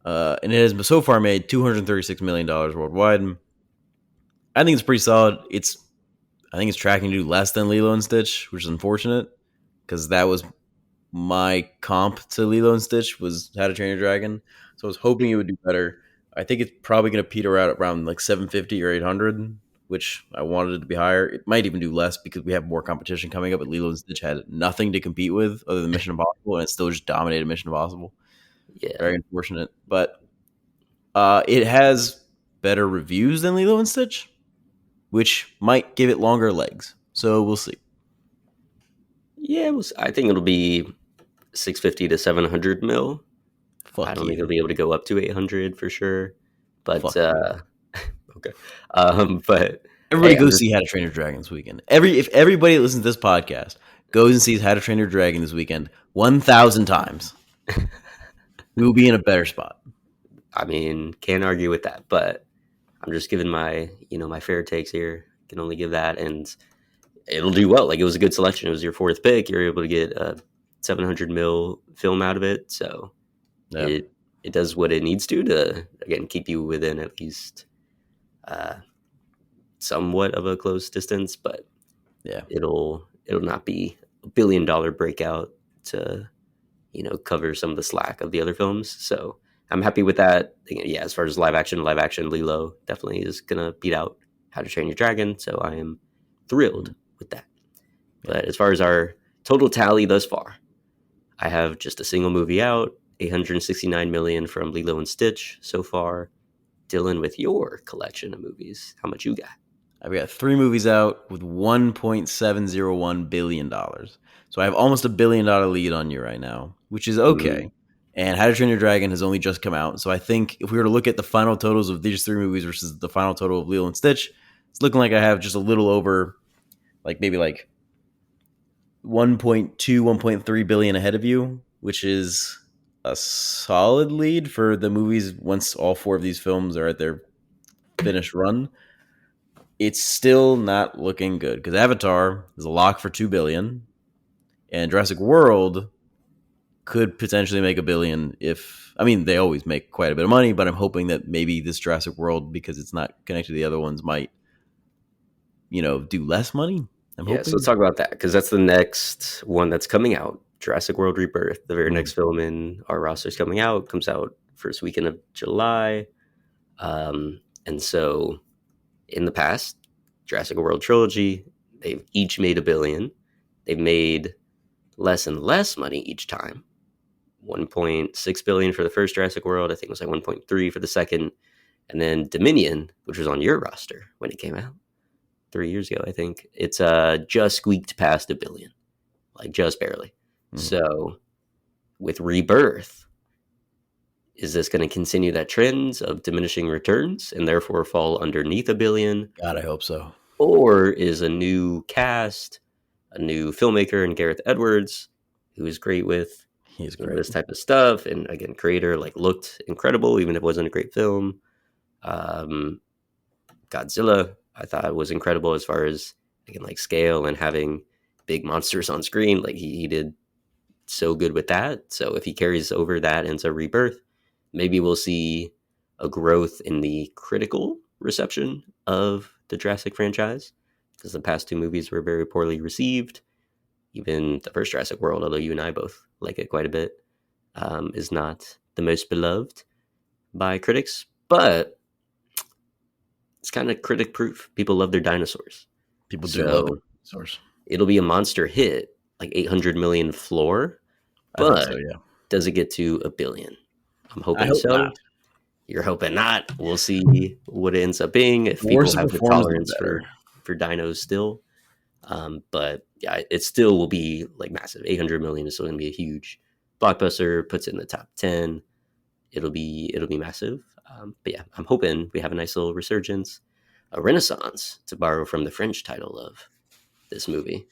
Speaker 2: and it has so far made $236 million worldwide. I think it's pretty solid. I think it's tracking to do less than Lilo and Stitch, which is unfortunate because that was my comp to Lilo and Stitch was How to Train Your Dragon. So I was hoping it would do better. I think it's probably going to peter out around like 750 or 800, which I wanted it to be higher. It might even do less because we have more competition coming up. But Lilo and Stitch had nothing to compete with other than Mission Impossible, and it still just dominated Mission Impossible.
Speaker 1: Yeah,
Speaker 2: very unfortunate. But it has better reviews than Lilo and Stitch, which might give it longer legs. So we'll see.
Speaker 1: Yeah, I think it'll be 650 to 700 mil. I don't think it'll be able to go up to 800 for sure. But okay. But
Speaker 2: everybody go see How to Train Your Dragon this weekend. If everybody that listens to this podcast goes and sees How to Train Your Dragon this weekend 1,000 times, we will be in a better spot.
Speaker 1: I mean, can't argue with that, but I'm just giving my fair takes here. Can only give that, and it'll do well. Like, it was a good selection. It was your fourth pick. You're able to get a 700 mil film out of it. So it does what it needs to again keep you within at least somewhat of a close distance. But
Speaker 2: yeah,
Speaker 1: it'll not be $1 billion breakout to cover some of the slack of the other films. So I'm happy with that. Yeah, as far as live action, Lilo definitely is gonna beat out How to Train Your Dragon. So I am thrilled with that.
Speaker 2: Yeah.
Speaker 1: But as far as our total tally thus far, I have just a single movie out, 869 million from Lilo and Stitch so far. Dylan, with your collection of movies, how much you got?
Speaker 2: I've got 3 movies out with $1.701 billion. So I have almost $1 billion lead on you right now, which is okay.
Speaker 1: Mm,
Speaker 2: And How to Train Your Dragon has only just come out. So I think if we were to look at the final totals of these 3 movies versus the final total of Lilo and Stitch, it's looking like I have just a little over, like maybe like 1.2, 1.3 billion ahead of you, which is a solid lead for the movies once all 4 of these films are at their finished run. It's still not looking good because Avatar is a lock for 2 billion and Jurassic World could potentially make $1 billion if, I mean, they always make quite a bit of money, but I'm hoping that maybe this Jurassic World, because it's not connected to the other ones, might, do less money. I'm
Speaker 1: yeah, so
Speaker 2: hoping.
Speaker 1: let's talk about that because that's the next one that's coming out. Jurassic World Rebirth, the very next film in our roster is coming out, comes out first weekend of July. And so in the past, Jurassic World trilogy, they've each made $1 billion. They've made less and less money each time. 1.6 billion for the first Jurassic World. I think it was like 1.3 for the second. And then Dominion, which was on your roster when it came out 3 years ago, I think, it's just squeaked past $1 billion, like just barely. So with Rebirth, is this going to continue that trend of diminishing returns and therefore fall underneath $1 billion?
Speaker 2: God, I hope so.
Speaker 1: Or is a new cast, a new filmmaker in Gareth Edwards, who is great with this type of stuff, and again, creator, like, looked incredible, even if it wasn't a great film. Godzilla, I thought, was incredible as far as, again, like, scale and having big monsters on screen. Like, he did so good with that. So if he carries over that into Rebirth, maybe we'll see a growth in the critical reception of the Jurassic franchise, because the past 2 movies were very poorly received. Even the first Jurassic World, although you and I both like it quite a bit, is not the most beloved by critics, but it's kind of critic proof. People love their dinosaurs.
Speaker 2: People do love dinosaurs.
Speaker 1: It'll be a monster hit, like 800 million floor, but does it get to $1 billion? I'm hoping so. Not. You're hoping not. We'll see what it ends up being, if people have the tolerance for dinos still. But yeah, it still will be like massive. 800 million is still going to be a huge blockbuster. Puts it in the top 10. It'll be massive. But yeah, I'm hoping we have a nice little resurgence, a renaissance, to borrow from the French title of this movie,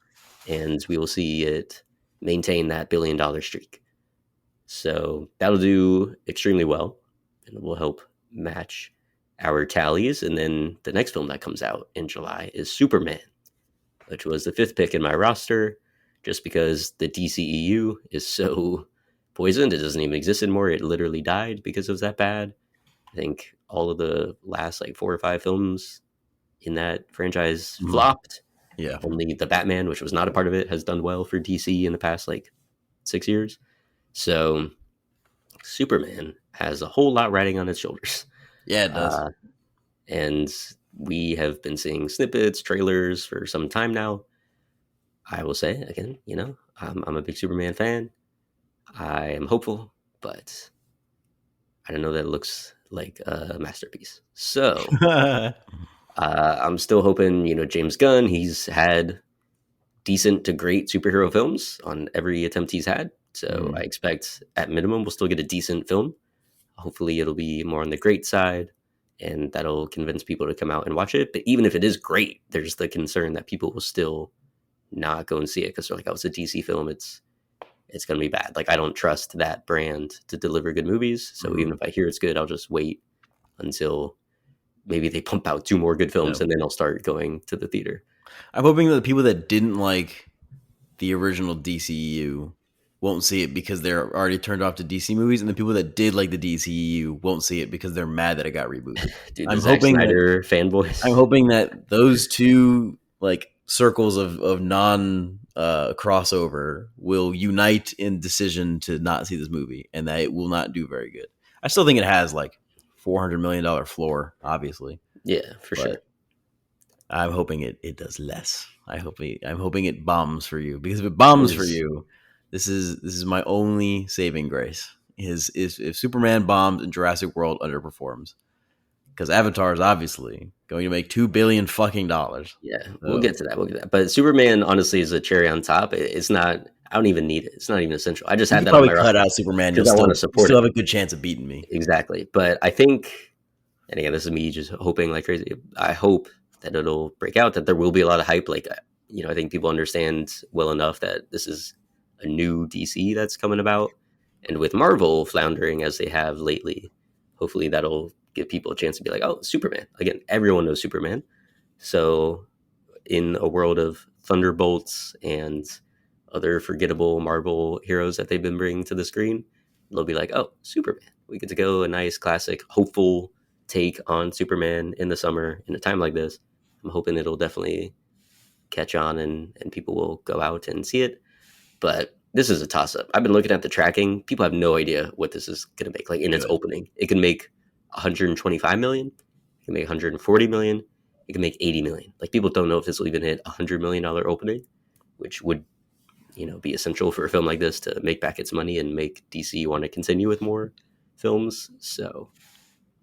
Speaker 1: and we will see it maintain that $1 billion streak. So that'll do extremely well, and it will help match our tallies. And then the next film that comes out in July is Superman, which was the 5th pick in my roster, just because the DCEU is so poisoned. It doesn't even exist anymore. It literally died because it was that bad. I think all of the last like 4 or 5 films in that franchise flopped.
Speaker 2: Yeah.
Speaker 1: Only the Batman, which was not a part of it, has done well for DC in the past like 6 years. So Superman has a whole lot riding on its shoulders.
Speaker 2: Yeah, it does.
Speaker 1: And we have been seeing snippets, trailers for some time now. I will say, again, I'm a big Superman fan. I am hopeful, but I don't know that it looks like a masterpiece. So I'm still hoping, James Gunn, he's had decent to great superhero films on every attempt he's had. So I expect at minimum we'll still get a decent film. Hopefully it'll be more on the great side, and that'll convince people to come out and watch it. But even if it is great, there's the concern that people will still not go and see it because they're like, oh, it's a DC film. It's going to be bad. Like, I don't trust that brand to deliver good movies. So even if I hear it's good, I'll just wait until maybe they pump out 2 more good films and then I'll start going to the theater.
Speaker 2: I'm hoping that the people that didn't like the original DCEU won't see it because they're already turned off to DC movies, and the people that did like the DCEU won't see it because they're mad that it got rebooted.
Speaker 1: Dude, I'm hoping Snyder fanboys.
Speaker 2: I'm hoping that those 2 like circles of non crossover will unite in decision to not see this movie, and that it will not do very good. I still think it has like $400 million floor, obviously.
Speaker 1: Yeah, for
Speaker 2: But
Speaker 1: sure.
Speaker 2: I'm hoping it does less. I'm hoping it bombs for you, because if it bombs for
Speaker 1: Is
Speaker 2: you, this is my only saving grace. Is if Superman bombs and Jurassic World underperforms, because Avatar is obviously going to make $2 billion fucking dollars.
Speaker 1: Yeah, we'll
Speaker 2: So
Speaker 1: get to that. We'll get to that. But Superman, honestly, is a cherry on top. It's not. I don't even need it. It's not even essential. I just
Speaker 2: you
Speaker 1: had
Speaker 2: could
Speaker 1: that on
Speaker 2: probably
Speaker 1: my
Speaker 2: cut
Speaker 1: roster
Speaker 2: out Superman.
Speaker 1: because I want to
Speaker 2: You
Speaker 1: support
Speaker 2: still
Speaker 1: it.
Speaker 2: have a good chance of beating me.
Speaker 1: Exactly. But I think, and again, this is me just hoping like crazy. I hope that it'll break out. That there will be a lot of hype. Like, I think people understand well enough that this is a new DC that's coming about, and with Marvel floundering as they have lately, hopefully that'll give people a chance to be like, oh, Superman. Again, everyone knows Superman. So in a world of Thunderbolts and other forgettable Marvel heroes that they've been bringing to the screen, they'll be like, oh, Superman. We get to go a nice, classic, hopeful take on Superman in the summer in a time like this. I'm hoping it'll definitely catch on and people will go out and see it. But this is a toss up. I've been looking at the tracking. People have no idea what this is going to make. Like in its opening, it can make 125 million. It can make 140 million. It can make 80 million. Like people don't know if this will even hit $100 million opening, which would be essential for a film like this to make back its money and make DC want to continue with more films. So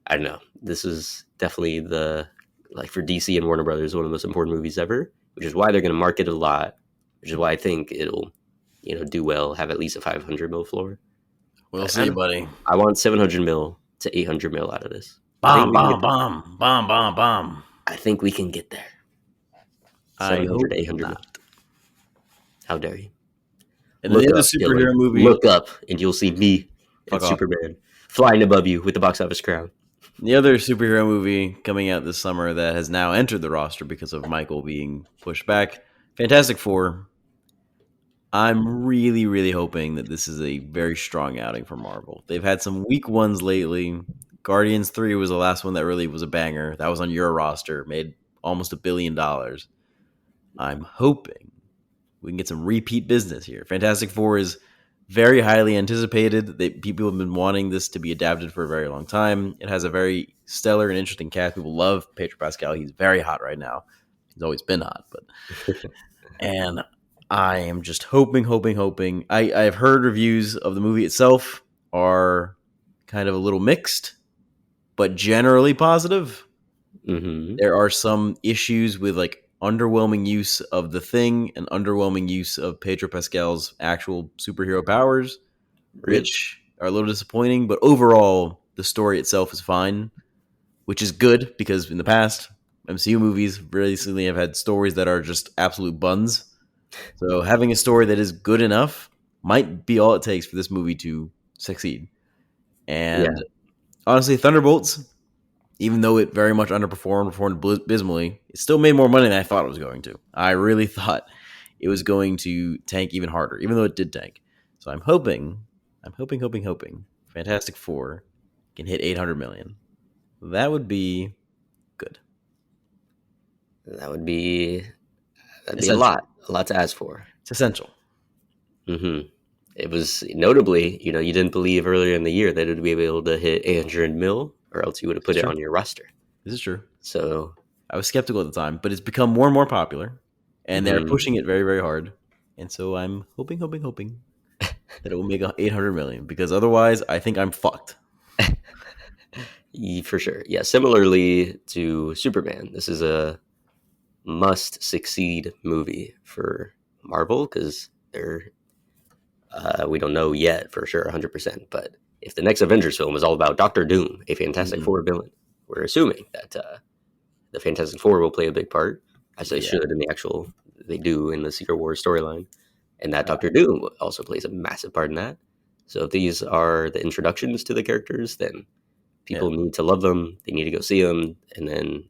Speaker 1: I don't know. This is definitely for DC and Warner Brothers, one of the most important movies ever, which is why they're going to market it a lot, which is why I think it'll, do well, have at least a 500 mil floor.
Speaker 2: We'll see, buddy.
Speaker 1: I want 700 mil to 800 mil out of this.
Speaker 2: Bomb, bomb, bomb, bomb, bomb, bomb.
Speaker 1: I think we can get there. 700 to 800 mil. How dare you?
Speaker 2: And then the other superhero movie.
Speaker 1: Look up, and you'll see me and Superman flying above you with the box office crown.
Speaker 2: The other superhero movie coming out this summer that has now entered the roster because of Michael being pushed back, Fantastic Four. I'm really, really hoping that this is a very strong outing for Marvel. They've had some weak ones lately. Guardians 3 was the last one that really was a banger. That was on your roster, made almost $1 billion. I'm hoping we can get some repeat business here. Fantastic Four is very highly anticipated. People have been wanting this to be adapted for a very long time. It has a very stellar and interesting cast. People love Pedro Pascal. He's very hot right now. He's always been hot, but and I am just hoping. I've heard reviews of the movie itself are kind of a little mixed, but generally positive.
Speaker 1: Mm-hmm.
Speaker 2: There are some issues with underwhelming use of the Thing and underwhelming use of Pedro Pascal's actual superhero powers, which are a little disappointing. But overall, the story itself is fine, which is good because in the past, MCU movies recently have had stories that are just absolute buns. So having a story that is good enough might be all it takes for this movie to succeed. And honestly, Thunderbolts, even though it very much performed abysmally, it still made more money than I thought it was going to. I really thought it was going to tank even harder, even though it did tank. So I'm hoping Fantastic Four can hit 800 million. That would be good.
Speaker 1: That'd be a lot to ask for.
Speaker 2: It's essential.
Speaker 1: Mm-hmm. It was notably, you didn't believe earlier in the year that it would be able to hit 800 mil, or else you would have put it on your roster.
Speaker 2: This is true.
Speaker 1: So
Speaker 2: I was skeptical at the time, but it's become more and more popular, and they're pushing it very, very hard. And so I'm hoping that it will make 800 million, because otherwise I think I'm fucked.
Speaker 1: For sure. Yeah. Similarly to Superman, this is a must succeed movie for Marvel because we don't know yet for sure 100%. But if the next Avengers film is all about Doctor Doom, a Fantastic Four villain, we're assuming that the Fantastic Four will play a big part, as they should in they do in the Secret Wars storyline, and that Doctor Doom also plays a massive part in that. So if these are the introductions to the characters, then people need to love them. They need to go see them, and then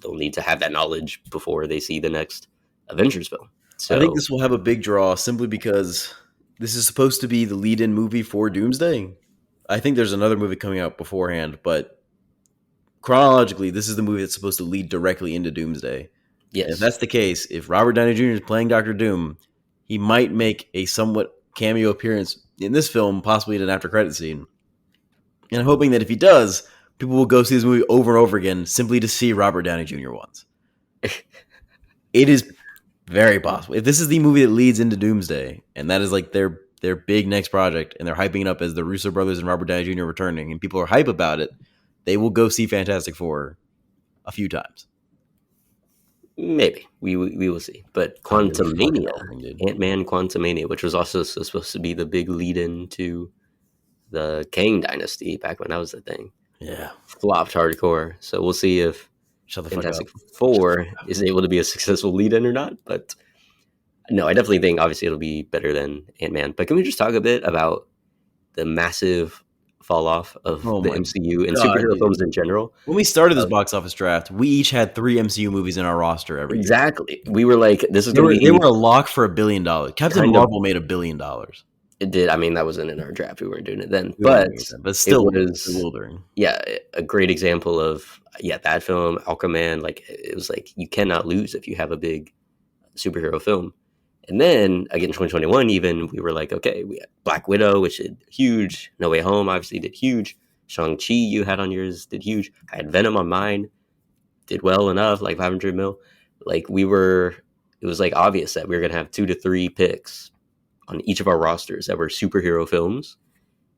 Speaker 1: they'll need to have that knowledge before they see the next Avengers film. So
Speaker 2: I think this will have a big draw simply because this is supposed to be the lead-in movie for Doomsday. I think there's another movie coming out beforehand, but chronologically, this is the movie that's supposed to lead directly into Doomsday. Yes. And if that's the case, if Robert Downey Jr. is playing Dr. Doom, he might make a somewhat cameo appearance in this film, possibly in an after-credit scene. And I'm hoping that if he does, people will go see this movie over and over again simply to see Robert Downey Jr. once. It is very possible. If this is the movie that leads into Doomsday, and that is like their big next project, and they're hyping it up as the Russo brothers and Robert Downey Jr. returning, and people are hype about it, they will go see Fantastic Four a few times.
Speaker 1: Maybe we will see. But Quantumania, Ant-Man Quantumania, which was also supposed to be the big lead-in to the Kang Dynasty back when that was the thing.
Speaker 2: Yeah,
Speaker 1: flopped hardcore. So we'll see if Fantastic Four is able to be a successful lead-in or not. But no, I definitely think obviously it'll be better than Ant-Man. But can we just talk a bit about the massive fall off of the MCU and superhero films in general?
Speaker 2: When we started this box office draft, we each had 3 MCU movies in our roster every year.
Speaker 1: Exactly. We were like, this is going to be...
Speaker 2: They were a lock for $1 billion. Captain Marvel made $1 billion.
Speaker 1: It did. I mean, that wasn't in our draft. We weren't doing it then. But
Speaker 2: still, it was bewildering.
Speaker 1: Yeah, a great example of, that film, Aquaman, like, it was like, you cannot lose if you have a big superhero film. And then, again, 2021 even, we were like, okay, we had Black Widow, which did huge. No Way Home, obviously, did huge. Shang-Chi you had on yours did huge. I had Venom on mine, did well enough, like 500 mil. Like, it was like obvious that we were going to have 2 to 3 picks on each of our rosters that were superhero films.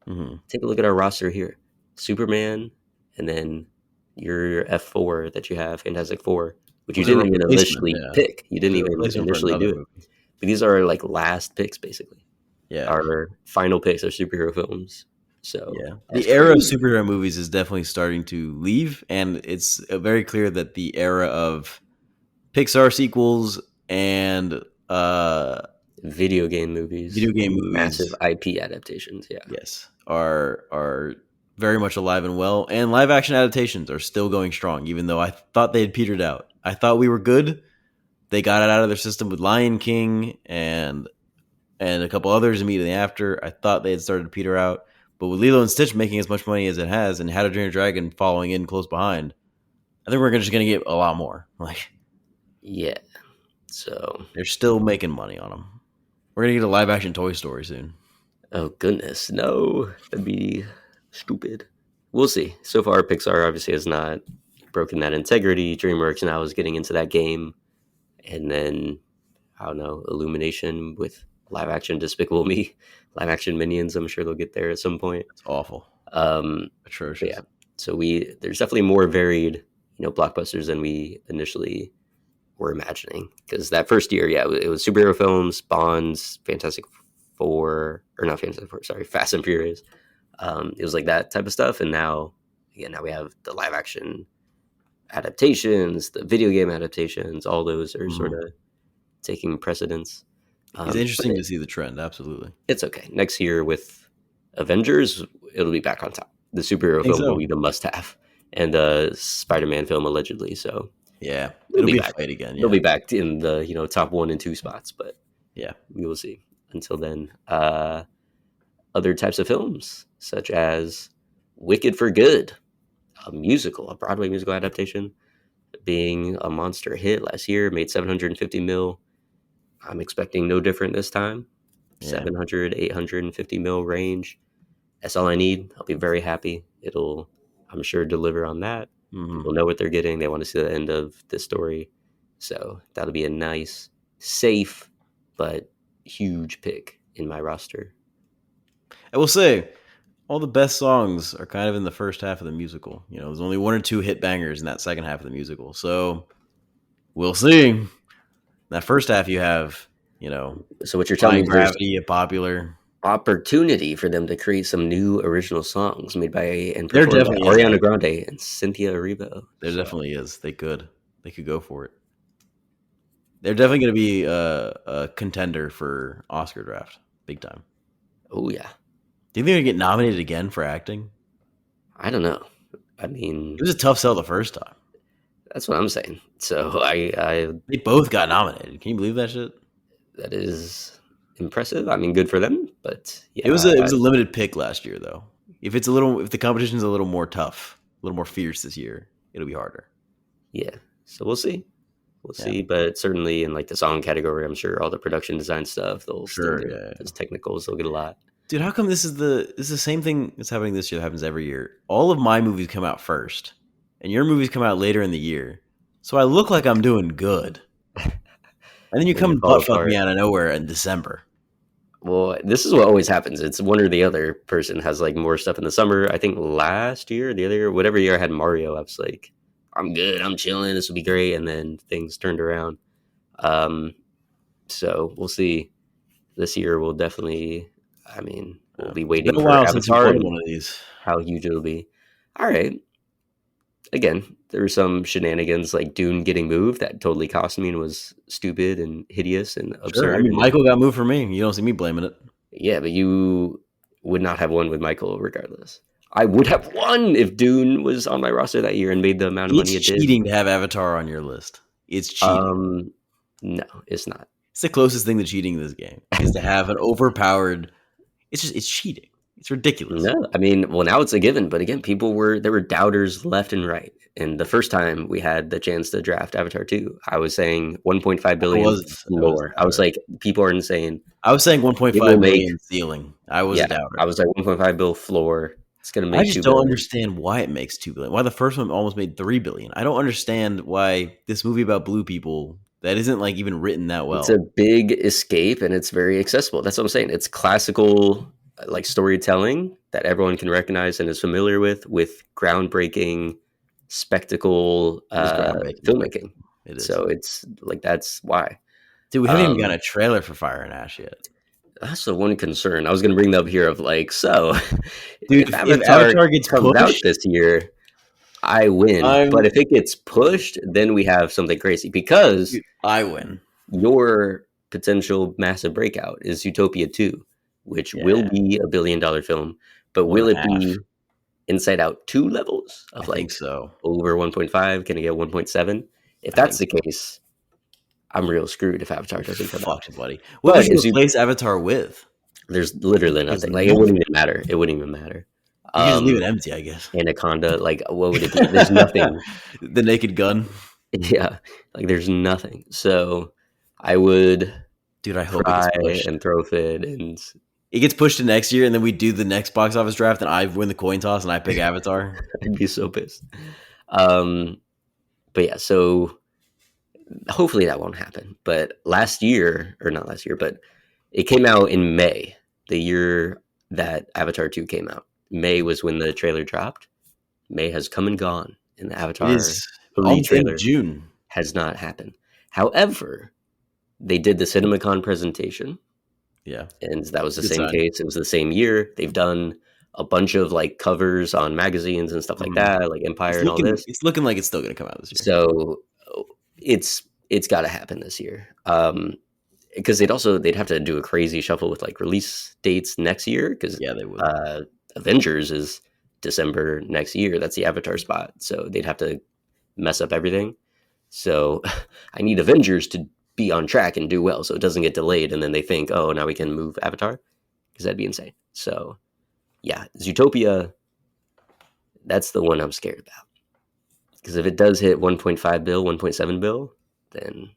Speaker 1: Mm-hmm. Take a look at our roster here. Superman, and then your F4 that you have, Fantastic Four, which you didn't even initially pick. You didn't even initially do it. But these are like last picks, basically. Yeah. Our final picks are superhero films. So
Speaker 2: the era of superhero movies is definitely starting to leave, and it's very clear that the era of Pixar sequels and
Speaker 1: video game movies, massive IP adaptations,
Speaker 2: are very much alive and well, and live action adaptations are still going strong, even though I thought they had petered out. I thought we were good. They got it out of their system with Lion King and a couple others immediately after. I thought they had started to peter out, but with Lilo and Stitch making as much money as it has, and How to Train Your Dragon following in close behind, I think we're just going to get a lot more.
Speaker 1: So
Speaker 2: they're still making money on them. We're going to get a live action Toy Story soon.
Speaker 1: Oh, goodness. No, that'd be stupid. We'll see. So far, Pixar obviously has not broken that integrity. DreamWorks now is getting into that game. And then, I don't know, Illumination with live action Despicable Me, live action Minions. I'm sure they'll get there at some point.
Speaker 2: It's awful.
Speaker 1: Atrocious. Yeah. So there's definitely more varied, blockbusters than we initially were imagining. Because that first year, it was superhero films, Bonds, Fast and Furious. It was like that type of stuff. And now we have the live action adaptations, the video game adaptations, all those are sort of taking precedence.
Speaker 2: It's interesting to see the trend. Absolutely.
Speaker 1: It's okay. Next year with Avengers, it'll be back on top. The superhero film will be the must have, and the Spider-Man film allegedly. So
Speaker 2: it'll be back. Fight again.
Speaker 1: It'll be back in the top 1 and 2 spots, but we will see. Until then, other types of films such as Wicked for Good, a Broadway musical adaptation, being a monster hit last year, made 750 mil. I'm expecting no different this time. 700, 850 mil range. That's all I need. I'll be very happy. It'll, I'm sure, deliver on that. People know what they're getting. They want to see the end of this story. So that'll be a nice, safe, but huge pick in my roster.
Speaker 2: I will say, all the best songs are kind of in the first half of the musical. There's only 1 or 2 hit bangers in that second half of the musical. So we'll see. That first half you have,
Speaker 1: So what you're telling me,
Speaker 2: Gravity, a popular
Speaker 1: opportunity for them to create some new original songs made by Ariana Grande and Cynthia Erivo.
Speaker 2: There definitely is. They could go for it. They're definitely going to be a contender for Oscar draft, big time.
Speaker 1: Oh yeah.
Speaker 2: Do you think they're going to get nominated again for acting?
Speaker 1: I don't know. I mean,
Speaker 2: it was a tough sell the first time.
Speaker 1: That's what I'm saying. So
Speaker 2: they both got nominated. Can you believe that shit?
Speaker 1: That is impressive. I mean, good for them. But
Speaker 2: it was a limited pick last year, though. If the competition's a little more tough, a little more fierce this year, it'll be harder.
Speaker 1: Yeah. So we'll see. We'll see. But certainly in like the song category, I'm sure all the production design stuff, those technicals, they'll get a lot.
Speaker 2: Dude, how come this is the same thing that's happening this year that happens every year? All of my movies come out first, and your movies come out later in the year. So I look like I'm doing good. And then you
Speaker 1: Then
Speaker 2: come
Speaker 1: you
Speaker 2: and
Speaker 1: fall
Speaker 2: butt fuck me
Speaker 1: apart.
Speaker 2: out of nowhere in December.
Speaker 1: Well, this is what always happens. It's one or the other person has like more stuff in the summer. I think last year, the other year, whatever year I had Mario, I was like, I'm good, I'm chilling, this will be great. And then things turned around. Um, so we'll see. This year we'll definitely, I mean, we'll be
Speaker 2: It's been
Speaker 1: waiting
Speaker 2: a
Speaker 1: for
Speaker 2: while since you've
Speaker 1: Avatar
Speaker 2: played
Speaker 1: and
Speaker 2: one of these.
Speaker 1: how huge it'll be. All right. Again, there were some shenanigans like Dune getting moved that totally cost me and was stupid and hideous and
Speaker 2: Sure. I
Speaker 1: absurd.
Speaker 2: mean,
Speaker 1: And
Speaker 2: Michael got moved for me. You don't see me blaming it.
Speaker 1: yeah, but you would not have won with Michael regardless. I would have won if Dune was on my roster that year and made the amount of
Speaker 2: It's
Speaker 1: money it did.
Speaker 2: cheating to have Avatar on your list. It's cheating.
Speaker 1: No, it's not.
Speaker 2: It's the closest thing to cheating in this game is to have an overpowered. It's cheating. It's ridiculous.
Speaker 1: No, I mean, well, now it's a given. But again, there were doubters left and right. And the first time we had the chance to draft Avatar 2, I was saying 1.5 billion floor. I was like, people are insane.
Speaker 2: I was saying
Speaker 1: It will
Speaker 2: 1.5
Speaker 1: make,
Speaker 2: billion ceiling. I was a doubter.
Speaker 1: I was like 1.5 bill floor. It's going to
Speaker 2: I
Speaker 1: make
Speaker 2: just
Speaker 1: 2
Speaker 2: don't
Speaker 1: billion.
Speaker 2: understand why it makes 2 billion. Why the first one almost made 3 billion. I don't understand why this movie about blue people that isn't like even written that well.
Speaker 1: It's a big escape and it's very accessible. That's what I'm saying. It's classical like storytelling that everyone can recognize and is familiar with groundbreaking spectacle filmmaking.
Speaker 2: It is.
Speaker 1: So it's like that's why.
Speaker 2: Dude, we haven't even gotten a trailer for Fire and Ash yet.
Speaker 1: That's the one concern. I was going to bring that up here of like, so
Speaker 2: dude,
Speaker 1: if Avatar
Speaker 2: gets
Speaker 1: comes
Speaker 2: pushed
Speaker 1: out this year, I win. But if it gets pushed, then we have something crazy because
Speaker 2: dude, I win.
Speaker 1: Your potential massive breakout is Utopia 2, which will be $1 billion film. But will it be Inside Out 2 levels of like
Speaker 2: so.
Speaker 1: over 1.5? Can it get 1.7? If that's the case, I'm real screwed if Avatar doesn't come out.
Speaker 2: Buddy. What would you replace Avatar with?
Speaker 1: There's literally nothing. Like, it wouldn't even matter. It wouldn't even matter.
Speaker 2: You just leave it empty, I guess.
Speaker 1: Anaconda, like, what would it be? There's nothing.
Speaker 2: The Naked Gun.
Speaker 1: Yeah, like there's nothing. So I would,
Speaker 2: dude. I hope
Speaker 1: try and throw fit, and
Speaker 2: it gets pushed to next year, and then we do the next box office draft, and I win the coin toss, and I pick Avatar.
Speaker 1: I'd be so pissed. But yeah, so hopefully that won't happen. But last year, or not last year, but it came out in May, the year that Avatar 2 came out. May was when the trailer dropped. May has come and gone, and the Avatar 3 trailer
Speaker 2: June
Speaker 1: has not happened. However, they did the CinemaCon presentation.
Speaker 2: Yeah.
Speaker 1: And that was the same case. It was the same year. They've done a bunch of like covers on magazines and stuff like that, like Empire and all this.
Speaker 2: It's looking like it's still going to come out this year.
Speaker 1: So it's got to happen this year. Because they'd have to do a crazy shuffle with like release dates next year. Because
Speaker 2: they would.
Speaker 1: Avengers is December next year. That's the Avatar spot. So they'd have to mess up everything. So I need Avengers to be on track and do well so it doesn't get delayed and then they think, oh, now we can move Avatar, because that'd be insane. So yeah, Zootopia, that's the one I'm scared about, because if it does hit 1.5 bill, 1.7 bill, then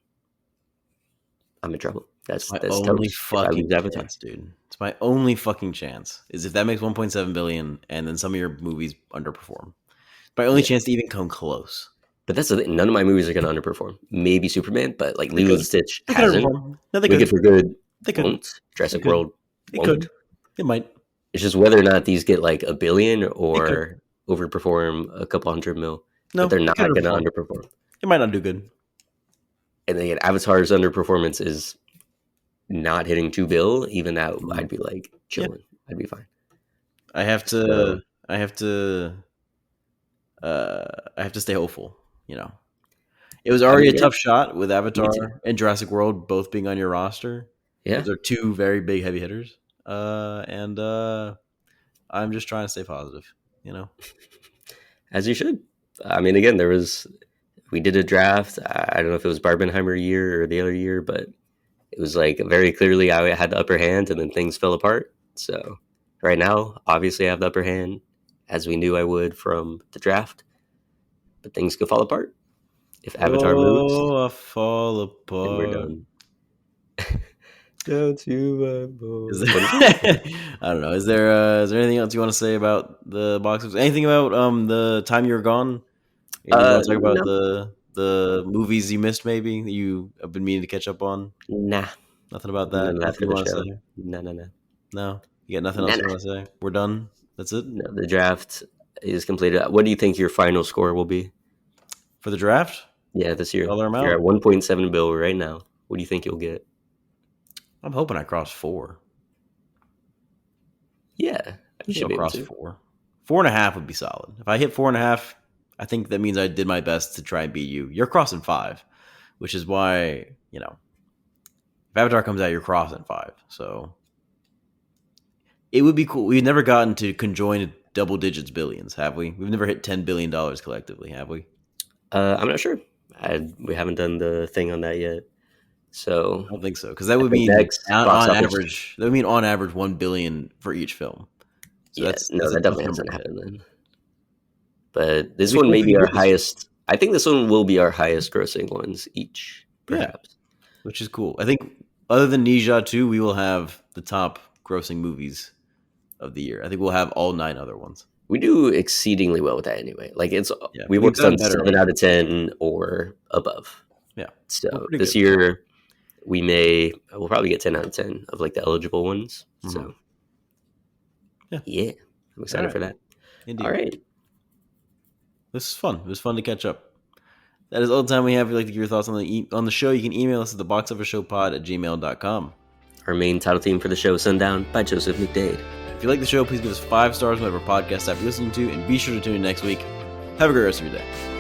Speaker 1: I'm in trouble. That's
Speaker 2: only fucking chance, dude. It's my only fucking chance is if that makes 1.7 billion and then some of your movies underperform. It's my only chance to even come close.
Speaker 1: But that's the thing. None of my movies are going to underperform. Maybe Superman, but like Lilo and Stitch hasn't.
Speaker 2: No, they
Speaker 1: Wicked for Good
Speaker 2: they could.
Speaker 1: Won't. Jurassic World
Speaker 2: won't. Could. It might.
Speaker 1: It's just whether or not these get like $1 billion or overperform a couple hundred mil. No, but they're not going to underperform.
Speaker 2: It might not do good.
Speaker 1: And then Avatar's underperformance is not hitting 2 bill. Even that, I'd be like chilling. Yeah. I'd be fine.
Speaker 2: I have to stay hopeful. You know, it was already a tough shot with Avatar and Jurassic World both being on your roster.
Speaker 1: Yeah,
Speaker 2: those are two very big heavy hitters. And I'm just trying to stay positive, you know,
Speaker 1: as you should. I mean, again, we did a draft. I don't know if it was Barbenheimer year or the other year, but it was like very clearly I had the upper hand, and then things fell apart. So right now, obviously, I have the upper hand, as we knew I would from the draft. But things could fall apart if Avatar moves.
Speaker 2: Oh, I fall apart.
Speaker 1: And we're done. Don't you
Speaker 2: I don't know. Is there anything else you want to say about the box office? Anything about the time you were gone? Anything you want to talk about
Speaker 1: No,
Speaker 2: the movies you missed? Maybe that you have been meaning to catch up on.
Speaker 1: nah,
Speaker 2: Nothing about
Speaker 1: none
Speaker 2: that.
Speaker 1: of that
Speaker 2: Nothing
Speaker 1: for
Speaker 2: you
Speaker 1: the
Speaker 2: want to
Speaker 1: show.
Speaker 2: say?
Speaker 1: No.
Speaker 2: No, you got nothing
Speaker 1: Nah,
Speaker 2: else you
Speaker 1: nah.
Speaker 2: want to say? We're done. That's it
Speaker 1: No, the draft is completed. What do you think your final score will be?
Speaker 2: for the draft.
Speaker 1: Yeah, this year.
Speaker 2: Dollar
Speaker 1: You're at
Speaker 2: amount.
Speaker 1: 1.7 bill right now. What do you think you'll get?
Speaker 2: I'm hoping I cross 4.
Speaker 1: Yeah,
Speaker 2: I
Speaker 1: you
Speaker 2: think
Speaker 1: should
Speaker 2: I'll
Speaker 1: be able
Speaker 2: cross
Speaker 1: to.
Speaker 2: 4. 4.5 would be solid. If I hit 4.5, I think that means I did my best to try and beat you. You're crossing 5, which is why, if Avatar comes out, you're crossing 5. So it would be cool. We've never gotten to conjoined double digits billions, have we? We've never hit $10 billion collectively, have we?
Speaker 1: I'm not sure. We haven't done the thing on that yet. So
Speaker 2: I don't think so, because that
Speaker 1: at
Speaker 2: would
Speaker 1: the
Speaker 2: mean
Speaker 1: next box
Speaker 2: on
Speaker 1: office,
Speaker 2: average. That would mean on average 1 billion for each film. So
Speaker 1: yeah,
Speaker 2: that's
Speaker 1: no,
Speaker 2: a
Speaker 1: that
Speaker 2: tough
Speaker 1: definitely
Speaker 2: number
Speaker 1: hasn't
Speaker 2: to hit.
Speaker 1: happened then. But this
Speaker 2: It'd be
Speaker 1: one
Speaker 2: cool
Speaker 1: may
Speaker 2: if
Speaker 1: be
Speaker 2: we
Speaker 1: our
Speaker 2: did this.
Speaker 1: highest. I think this one will be our highest grossing ones each,
Speaker 2: Yeah.
Speaker 1: perhaps.
Speaker 2: Which is cool. I think other than Nija 2, we will have the top grossing movies of the year. I think we'll have all 9 other ones.
Speaker 1: We do exceedingly well with that anyway. Like
Speaker 2: Yeah,
Speaker 1: we've
Speaker 2: we've
Speaker 1: always done
Speaker 2: done better
Speaker 1: 7 out of 10 or above.
Speaker 2: Yeah, we're
Speaker 1: So
Speaker 2: pretty
Speaker 1: this
Speaker 2: good.
Speaker 1: year we'll probably get 10 out of 10 of like the eligible ones. So yeah, I'm excited for that.
Speaker 2: Indeed.
Speaker 1: All right.
Speaker 2: This is fun. It was fun to catch up. That is all the time we have. If you'd like to give your thoughts on the show, you can email us at theboxofficeshowpod@gmail.com.
Speaker 1: Our main title theme for the show is Sundown by Joseph McDade.
Speaker 2: If you like the show, please give us 5 stars on whatever podcast app you're listening to, and be sure to tune in next week. Have a great rest of your day.